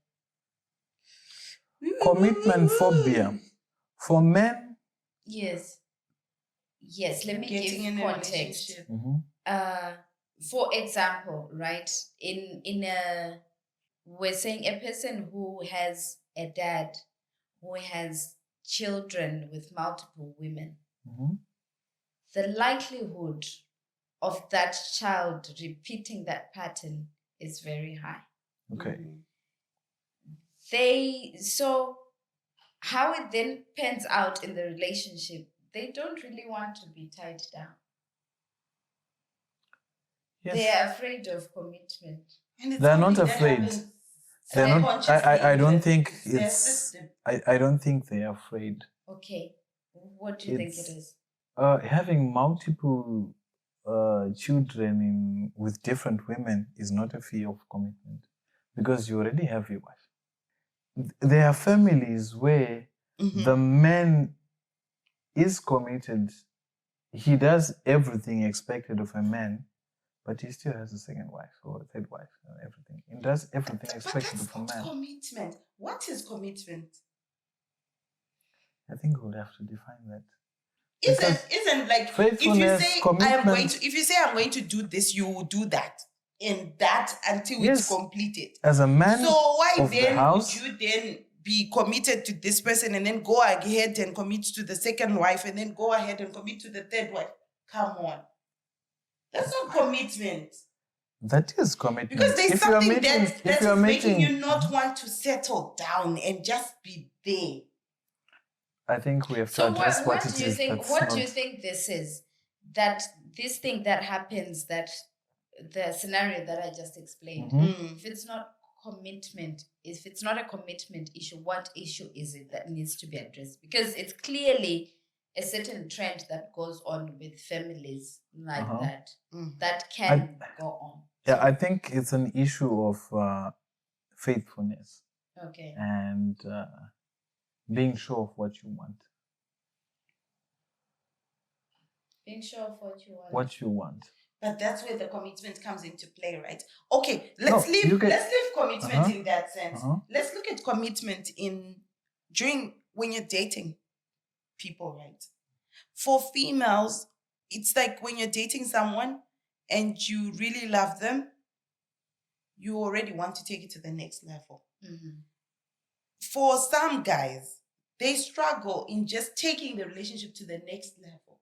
Commitment phobia. For men, Yes. Yes, let me Getting give in a context. relationship. For example, right, in a, we're saying a person who has a dad who has children with multiple women, the likelihood of that child repeating that pattern is very high. okay. So how it then pans out in the relationship, they don't really want to be tied down. Yes. They are afraid of commitment. And it's They're not something that afraid. happens They're not. subconsciously I don't in think their it's. system. I don't think they're afraid. Okay. What do you think it It's- is? Having multiple children with different women is not a fear of commitment, because you already have your wife. There are families where the man is committed. He does everything expected of a man, but he still has a second wife or a third wife and everything. He does everything But expected that's of a not man. commitment. What is commitment? I think we'll have to define that. Isn't like if you faithfulness, say commitment. if you say I'm going to do this, you will do that and that until Yes. it's completed. As a man So why of the then house, would you then be committed to this person and then go ahead and commit to the second wife and then go ahead and commit to the third wife? Come on. That's not commitment. that is commitment. Because there's If you are something meeting, that if is you are making meeting, you not want to settle down and just be there. I think we have to So address what it do you is. think? That's What do not- you think this is? That this thing that happens, that the scenario that I just explained, if it's not commitment, if it's not a commitment issue, what issue is it that needs to be addressed? Because it's clearly a certain trend that goes on with families like that, that can go on. Yeah, I think it's an issue of faithfulness Okay. and being sure of what you want. Being sure of what you want. What you want. But that's where the commitment comes into play, right? Okay, let's leave commitment in that sense. Let's look at commitment when you're dating people, right? For females, it's like when you're dating someone and you really love them, you already want to take it to the next level. For some guys, they struggle in just taking the relationship to the next level,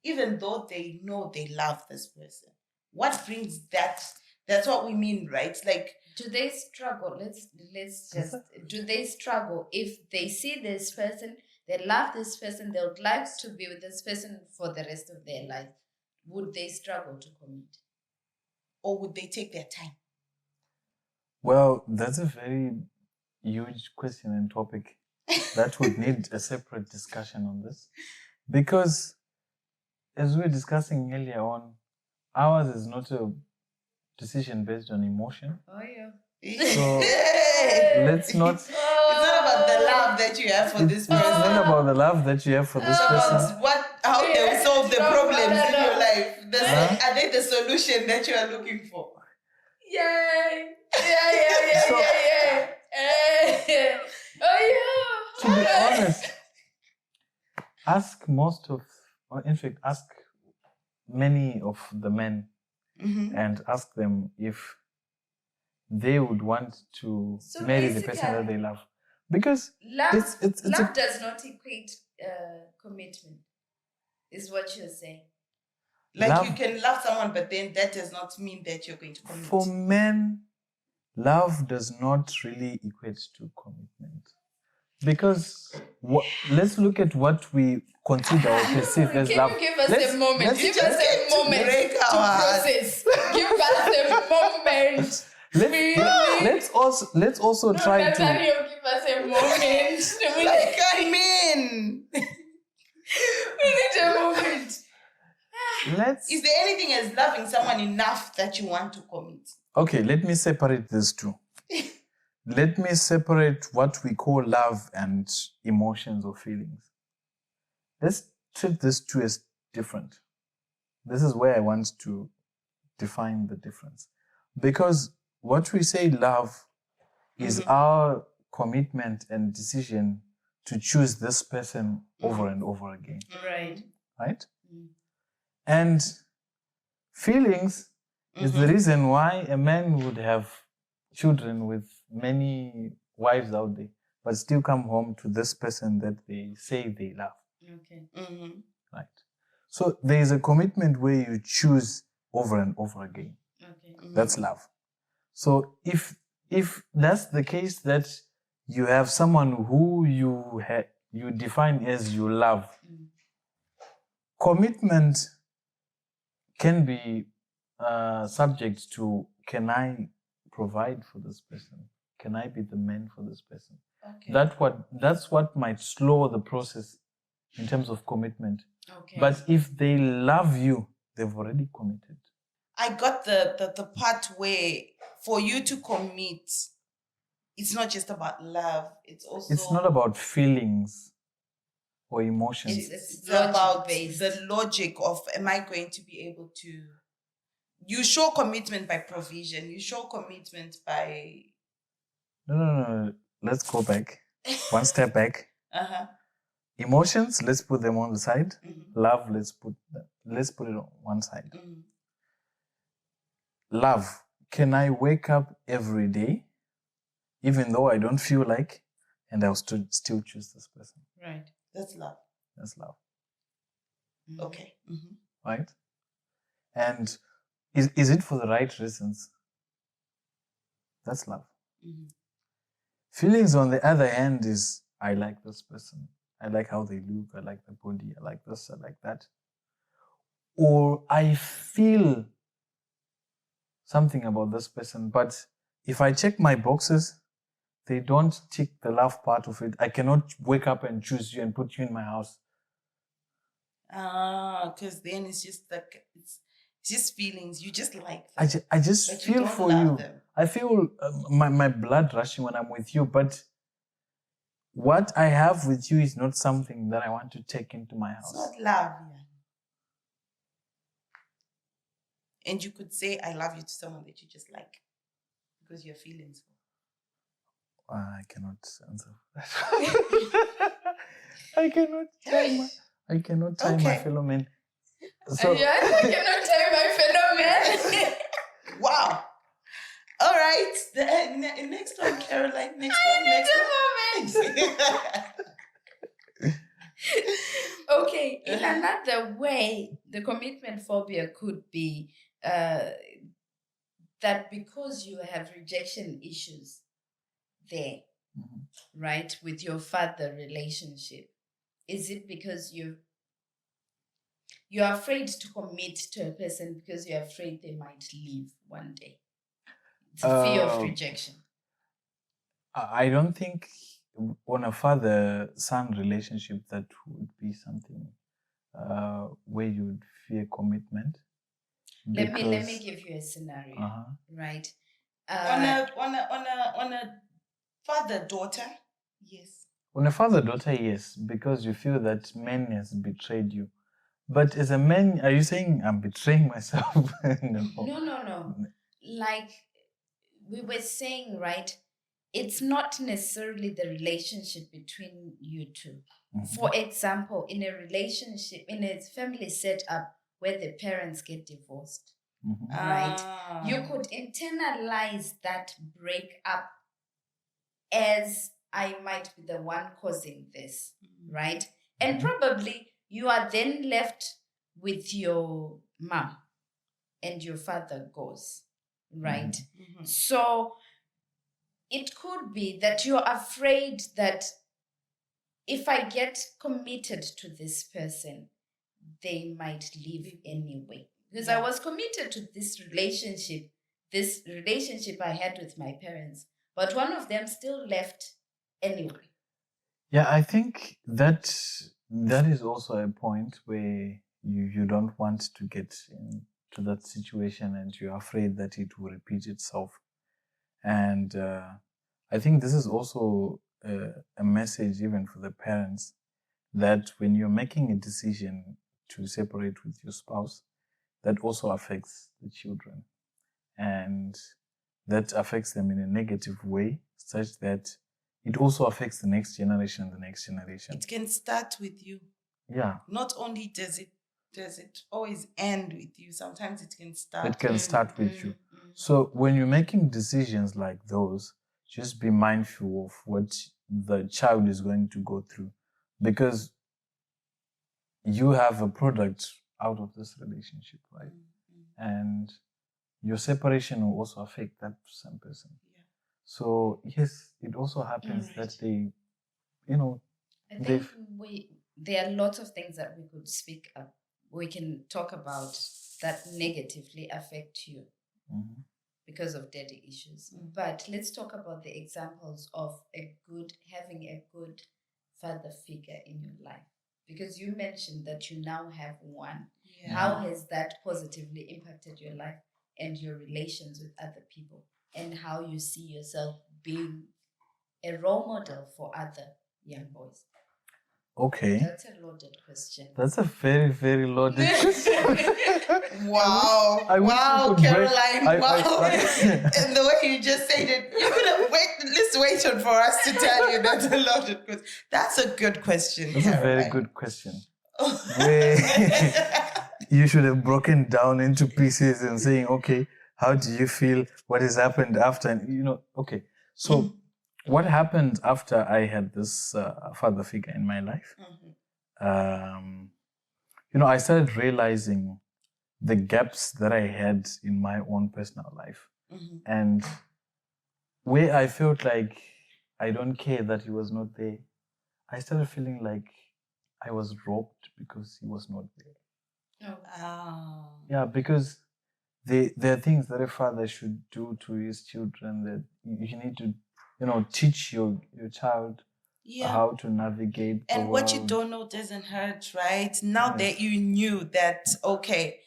even though they know they love this person. What brings that? That's what we mean, right? Like, do they struggle? Let's just, do they struggle if they see this person, they love this person, they would like to be with this person for the rest of their life? Would they struggle to commit? Or would they take their time? Well, that's a very huge question and topic that would need a separate discussion on this. Because as we were discussing earlier on, ours is not a decision based on emotion. Oh, yeah. So let's not. It's not about the love that you have for this person. It's not about the love that you have for this person. How they will solve the problems in your life. Huh? Are they the solution that you are looking for? Yay! So- Yeah. Oh, yeah. To be honest, ask most of, or in fact, ask many of the men Mm-hmm. and ask them if they would want to So marry the person that basically- they love. Because Love, it's love does not equate commitment, is what you're saying. Like Love- you can love someone, but then that does not mean that you're going to commit. for men, love does not really equate to commitment. Because let's look at what we consider or perceive as Can love. you give us Let's- a moment? let's- Give just us get a to moment break to our hearts. process. Give us a moment. Let's also try to. Nathaniel, give us a moment. Like I'm in. We need a moment. Let's. Is there anything as loving someone enough that you want to commit? Okay, let me separate these two. Let me separate what we call love and emotions or feelings. Let's treat these two as different. This is where I want to define the difference. Because what we say love is our commitment and decision to choose this person over and over again. Right. Right? Mm. And feelings is the reason why a man would have children with many wives out there, but still come home to this person that they say they love. Okay. Mm-hmm. Right? So there is a commitment where you choose over and over again. Okay. That's love. So if that's the case, that you have someone who you define as you love, commitment can be subject to, can I provide for this person? Can I be the man for this person? Okay. That's what might slow the process in terms of commitment. Okay. But if they love you, they've already committed. I got the part where for you to commit, it's not just about love. It's not about feelings or emotions. It's logic about based. the logic of, am I going to be able to? You show commitment by provision. You show commitment by. No. Let's go back. One step back. Uh-huh. Emotions, let's put them on the side. Mm-hmm. Love, let's put it on one side. Mm-hmm. Love, can I wake up every day, even though I don't feel like, and I'll still choose this person? Right. That's love. That's love. Okay. Mm-hmm. Right? And is it for the right reasons? That's love. Mm-hmm. Feelings, on the other hand, is I like this person. I like how they look. I like the body. I like this. I like that. Or I feel something about this person, but if I check my boxes, they don't tick the love part of it. I cannot wake up and choose you and put you in my house. Because then it's just like it's just feelings. You just like them. I just But you feel don't for love you. them. I feel my blood rushing when I'm with you, but what I have with you is not something that I want to take into my house. It's not love. Yeah. And you could say I love you to someone that you just like because your feelings. I cannot answer that. I cannot tie my Okay. fellow man. So I cannot tell my fellow man. Wow. All right. The next one, Caroline. Next one. Okay, in another way, the commitment phobia could be that because you have rejection issues there, right, with your father relationship, is it because you're afraid to commit to a person because you're afraid they might leave one day? It's a fear of rejection. I don't think on a father-son relationship that would be something where you would fear commitment. Let me give you a scenario, right? On a father-daughter, yes. On a father-daughter, yes, because you feel that man has betrayed you. But as a man, are you saying I'm betraying myself? No. Like we were saying, right? it's not necessarily the relationship between you two. Mhm. For example, in a relationship, in a family setup where the parents get divorced, Mhm. right? You could internalize that breakup as I might be the one causing this, right? And Mhm. probably you are then left with your mom and your father goes, right? So it could be that you're afraid that if I get committed to this person, they might leave anyway. Because I was committed to this relationship I had with my parents, but one of them still left anyway. Yeah, I think that is also a point where you don't want to get into that situation and you're afraid that it will repeat itself. And I think this is also a message even for the parents that when you're making a decision to separate with your spouse, that also affects the children. And that affects them in a negative way, such that it also affects the next generation and the next generation. It can start with you. Yeah. Not only does it always end with you, sometimes it can start. It can start with you. So when you're making decisions like those, just be mindful of what the child is going to go through, because you have a product out of this relationship, right? And your separation will also affect that same person. Yeah. So yes, it also happens that they, I think there are lots of things that we could speak up. We can talk about that negatively affect you because of daddy issues. But let's talk about the examples of having a good father figure in your life. Because you mentioned that you now have one. Yeah. How has that positively impacted your life and your relations with other people? And how you see yourself being a role model for other young boys? Okay. That's a loaded question. That's a very, very loaded question. Wow. Wow, Caroline. And the way you just said it, you could have waited for us to tell you that's a loaded question. That's a good question. That's Caroline. a very good question. Where you should have broken down into pieces and saying, okay, how do you feel? What has happened after? And, okay. So what happened after I had this father figure in my life? I started realizing the gaps that I had in my own personal life. And where I felt like I don't care that he was not there, I started feeling like I was robbed because he was not there. Oh. Yeah, because there are things that a father should do to his children that you need to, teach your child how to navigate the and world. What you don't know doesn't hurt, right? Now that you knew that, okay,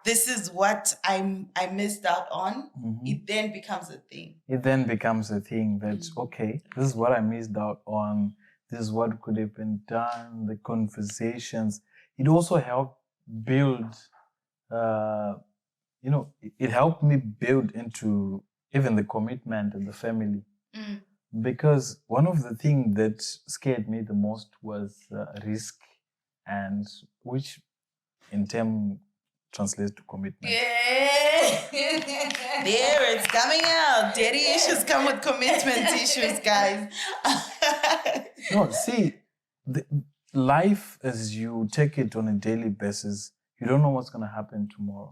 this is what I missed out on, it then becomes a thing. It then becomes a thing that, okay, this is what I missed out on. This is what could have been done, the conversations. It also helped build, it helped me build into even the commitment and the family. Because one of the things that scared me the most was risk, and which in term translates to commitment. Yeah. There, it's coming out. Daddy issues come with commitment issues, guys. No, see, life as you take it on a daily basis, you don't know what's going to happen tomorrow.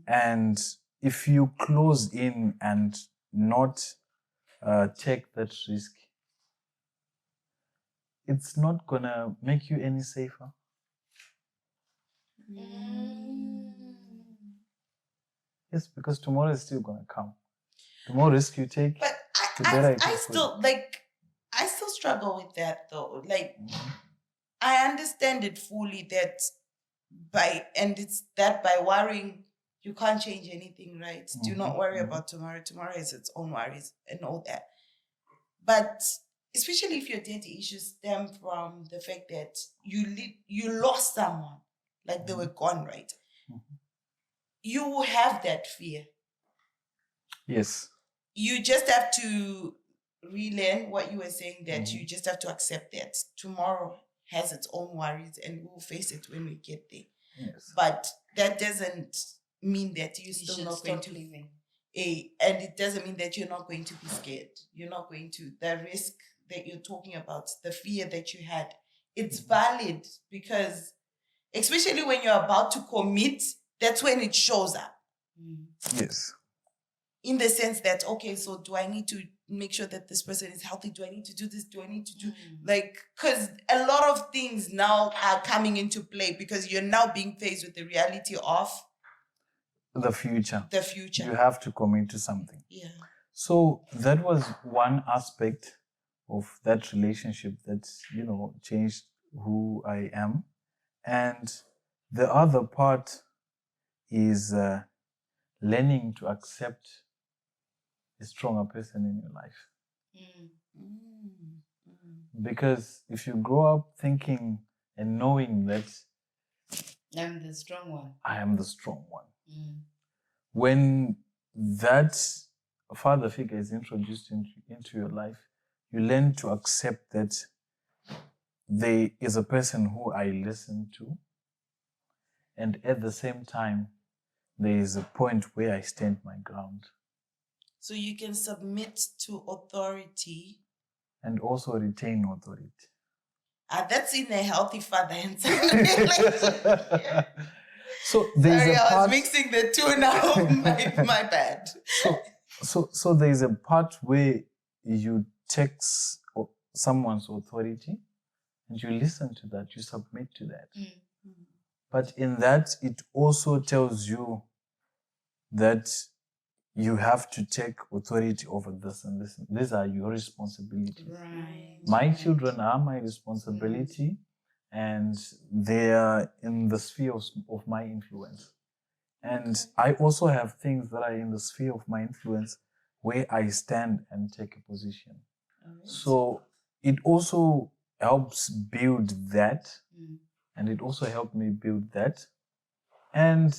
And if you close in and not take that risk, it's not going to make you any safer. Yes, because tomorrow is still going to come. The more risk you take, but the better it is. I still struggle with that though. Like, I understand it fully that by worrying, you can't change anything, right? Do not worry about tomorrow. Tomorrow is its own worries and all that. But especially if your daddy issues stem from the fact that you lost someone, like they were gone, right? You will have that fear. Yes. You just have to relearn what you were saying, that you just have to accept that tomorrow has its own worries and we'll face it when we get there. Yes. But that doesn't mean that you're You still should not going stop to living. and it doesn't mean that you're not going to be scared. You're not going to, the risk that you're talking about, the fear that you had, it's valid, because especially when you're about to commit, that's when it shows up. Yes. In the sense that, okay, so do I need to make sure that this person is healthy? Do I need to do this? Do I need to do because a lot of things now are coming into play, because you're now being faced with the reality of The future. the future. You have to commit to something. Yeah. So that was one aspect of that relationship that, changed who I am. And the other part is learning to accept a stronger person in your life. Because if you grow up thinking and knowing that I'm the strong one. I am the strong one, when that father figure is introduced into your life, you learn to accept that there is a person who I listen to, and at the same time, there is a point where I stand my ground. So you can submit to authority. And also retain authority. That's in a healthy father and son relationship. So there's Sorry, a part, I was mixing the two now. my bad. So there's a part where you take someone's authority and you listen to that, you submit to that. But in that, it also tells you that you have to take authority over this and this. These are your responsibilities. Right. My children are my responsibility, and they are in the sphere of my influence. And I also have things that are in the sphere of my influence where I stand and take a position. Right. So it also helps build that, and it also helped me build that. And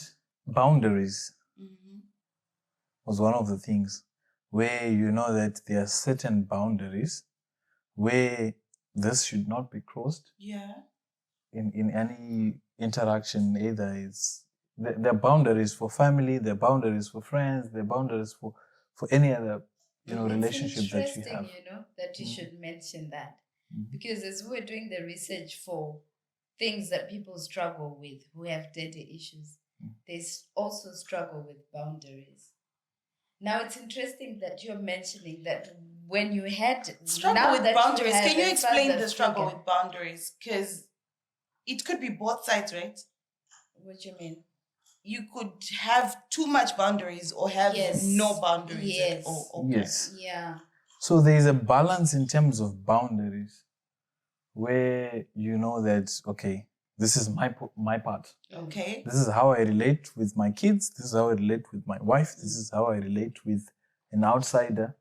boundaries was one of the things where you know that there are certain boundaries where this should not be crossed. Yeah. In any interaction, either it's there are boundaries for family, there are boundaries for friends, there are boundaries for any other relationship that you have. Interesting, that you should mention that, because as we were doing the research for things that people struggle with who have daddy issues, they also struggle with boundaries. Now it's interesting that you're mentioning that when you had struggle with boundaries. Can you explain the struggle with boundaries? Because it could be both sides, right? What do you mean? You could have too much boundaries or have no boundaries at all. Okay. Yes. Yeah. So there is a balance in terms of boundaries where you know that, okay, this is my part. Okay. This is how I relate with my kids. This is how I relate with my wife. This is how I relate with an outsider.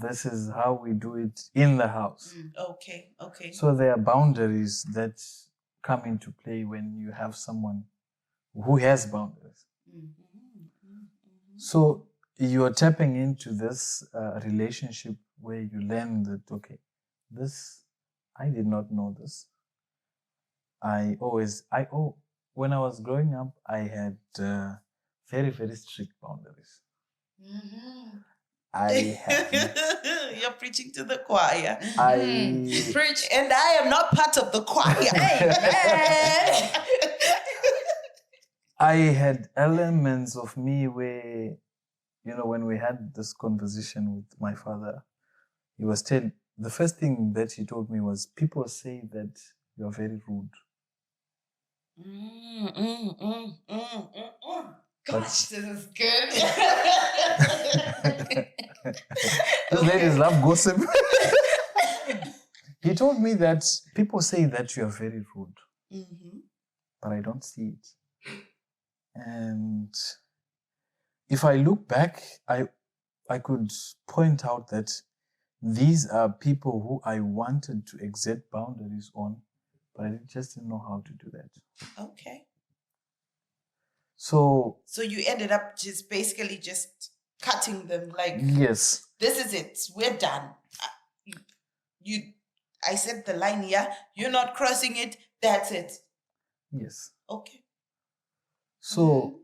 This is how we do it in the house. Okay. Okay. So there are boundaries that come into play when you have someone who has boundaries. So you're tapping into this relationship where you learn that, okay, I did not know this. When I was growing up, I had very, very strict boundaries. You're preaching to the choir. Preach. And I am not part of the choir. Amen. I had elements of me where, when we had this conversation with my father, he was the first thing that he told me was, people say that you're very rude. Gosh, this is good. These ladies love gossip. He told me that people say that you are very rude, but I don't see it. And if I look back, I could point out that these are people who I wanted to exert boundaries on, but I just didn't know how to do that. Okay. So you ended up just basically just cutting them, like, yes, this is it, we're done. I set the line here, you're not crossing it, that's it. Yes. Okay. So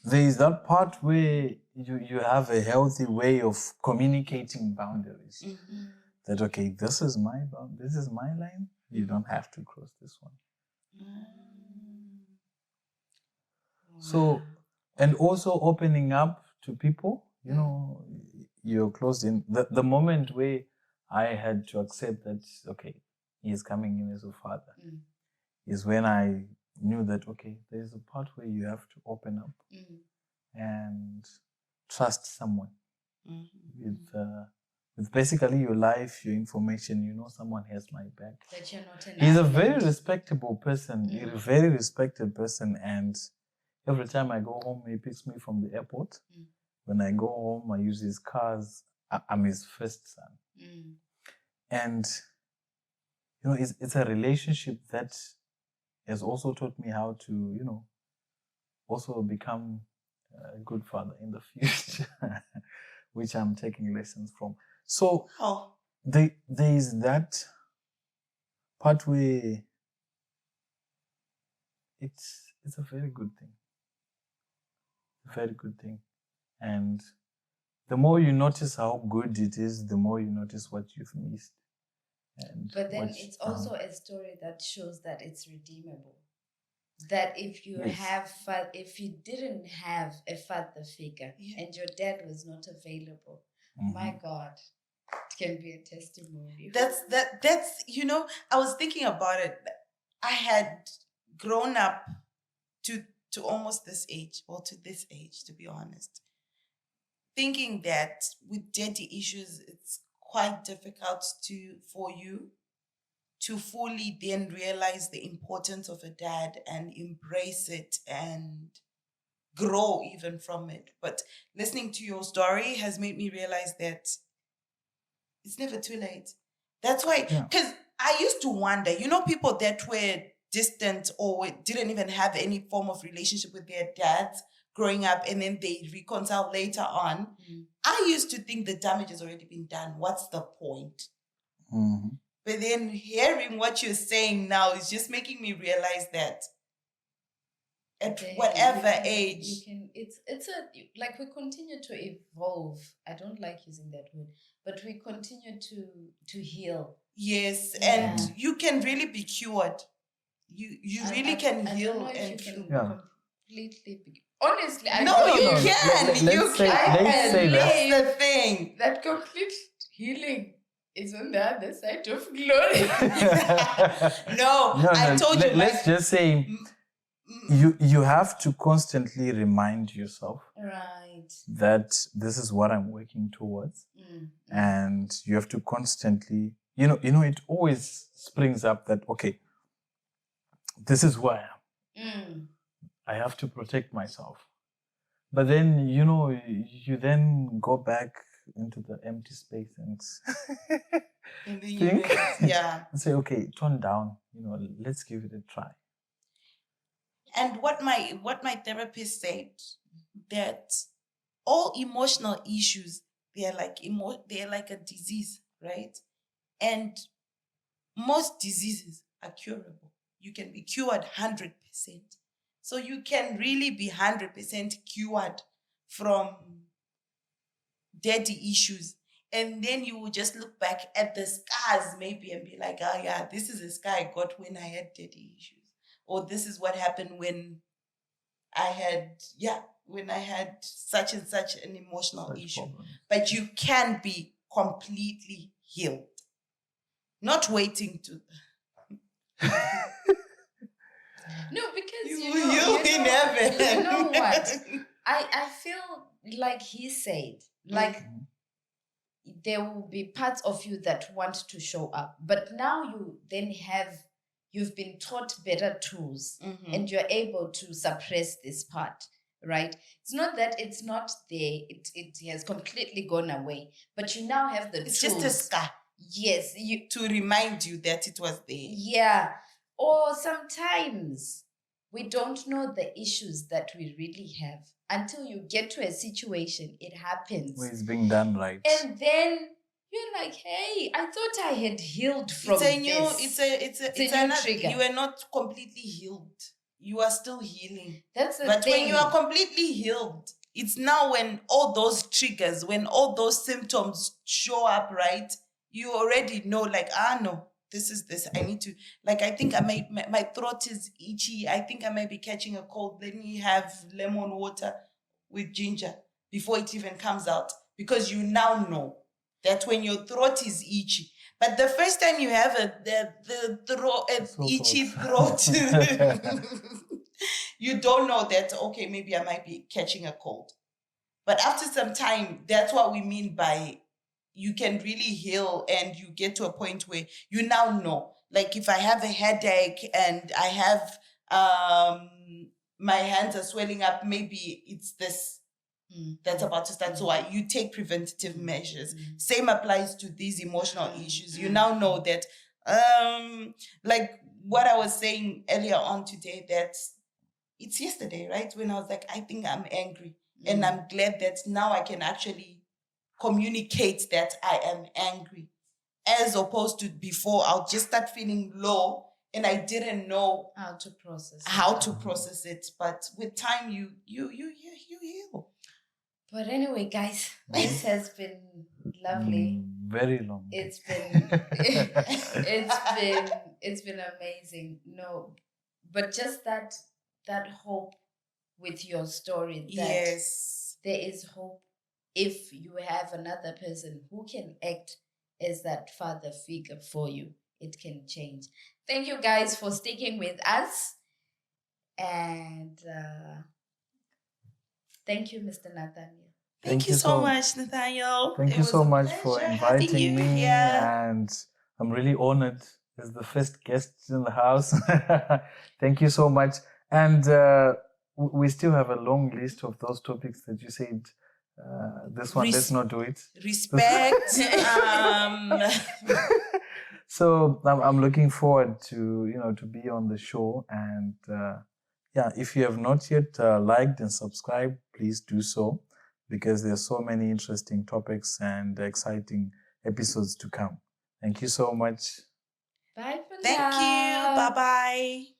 there is that part where you have a healthy way of communicating boundaries. That, okay, this is my line. You don't have to cross this one. So, and also opening up to people, you're closed in. The moment where I had to accept that, okay, he is coming in as a father, is when I knew that, okay, there's a part where you have to open up and trust someone with basically your life, your information. Someone has my back. That you're not an He's a island. very respectable person, a very respected person, and every time I go home, he picks me from the airport. When I go home, I use his cars. I'm his first son. And, it's a relationship that has also taught me how to, also become a good father in the future, which I'm taking lessons from. So there is that part where it's a very good thing. A very good thing. And the more you notice how good it is, the more you notice what you've missed. But then it's also a story that shows that it's redeemable. That if you if you didn't have a father figure and your dad was not available, my God, it can be a testimony. That's I was thinking about it. I had grown up to almost this age, or to this age, to be honest, thinking that with daddy issues, it's quite difficult for you to fully then realize the importance of a dad and embrace it and grow even from it. But listening to your story has made me realize that it's never too late. That's why, because I used to wonder, people that were distant or didn't even have any form of relationship with their dads growing up, and then they reconcile later on. I used to think the damage has already been done. What's the point? But then hearing what you're saying now is just making me realize that at whatever age, it's like we continue to evolve. I don't like using that word, but we continue to heal. Yes, and you can really be cured. You really can heal. I don't know if and you can completely be. Honestly, I no, know you can. Let's say that. That's the thing. That complete healing is on the other side of glory. No, I told you. Let's just say you have to constantly remind yourself that this is what I'm working towards, and you have to constantly, it always springs up that, okay, this is who I am. I have to protect myself. But then, you then go back into the empty space and think, and say, okay, tone down, let's give it a try. And what my therapist said, that all emotional issues, they're like a disease, right? And most diseases are curable. You can be cured 100%. So you can really be 100% cured from daddy issues. And then you will just look back at the scars maybe and be like, oh yeah, this is a scar I got when I had daddy issues. Or this is what happened when I had such and such an emotional issue. Problems. But you can be completely healed. Not waiting to... No, because you know what? I feel like he said, like there will be parts of you that want to show up, but now you've been taught better tools, and you're able to suppress this part, right? It's not that it's not there; it has completely gone away, but you now have the tools. It's just a scar. Yes, to remind you that it was there. Yeah. Or sometimes we don't know the issues that we really have until you get to a situation, it happens. Where it's being done right. And then you're like, hey, I thought I had healed from It's a new, this. it's a new another, trigger. you are not completely healed. You are still healing. That's the But thing. when you are completely healed, it's now when all those triggers, when all those symptoms show up, right? You already know, like, no, this is this. I need to, like, I think my throat is itchy. I think I might be catching a cold. Let me have lemon water with ginger before it even comes out. Because you now know that when your throat is itchy, but the first time you have the throat, itchy throat, you don't know that, okay, maybe I might be catching a cold. But after some time, that's what we mean by you can really heal, and you get to a point where you now know. Like if I have a headache and I have my hands are swelling up, maybe it's this that's about to start. So you take preventative measures. Same applies to these emotional issues. You now know that, like what I was saying earlier on today, that it's yesterday, right? When I was like, I think I'm angry. And I'm glad that now I can actually communicate that I am angry. As opposed to before, I'll just start feeling low and I didn't know how to process it. But with time, you heal. But anyway, guys, this has been lovely. Very long. It's been it's been amazing. No, but just that hope with your story, that yes, there is hope if you have another person who can act as that father figure for you. It can change. Thank you guys for sticking with us, and thank you, Mr. Nathaniel. Thank you so much, Nathaniel. Thank you so much for inviting me, and I'm really honored as the first guest in the house. Thank you so much. And we still have a long list of those topics that you said. This one, let's not do it. Respect. So I'm looking forward to to be on the show, and yeah, if you have not yet liked and subscribed, please do so, because there's so many interesting topics and exciting episodes to come. Thank you so much. Bye for now. Thank you. Bye-bye.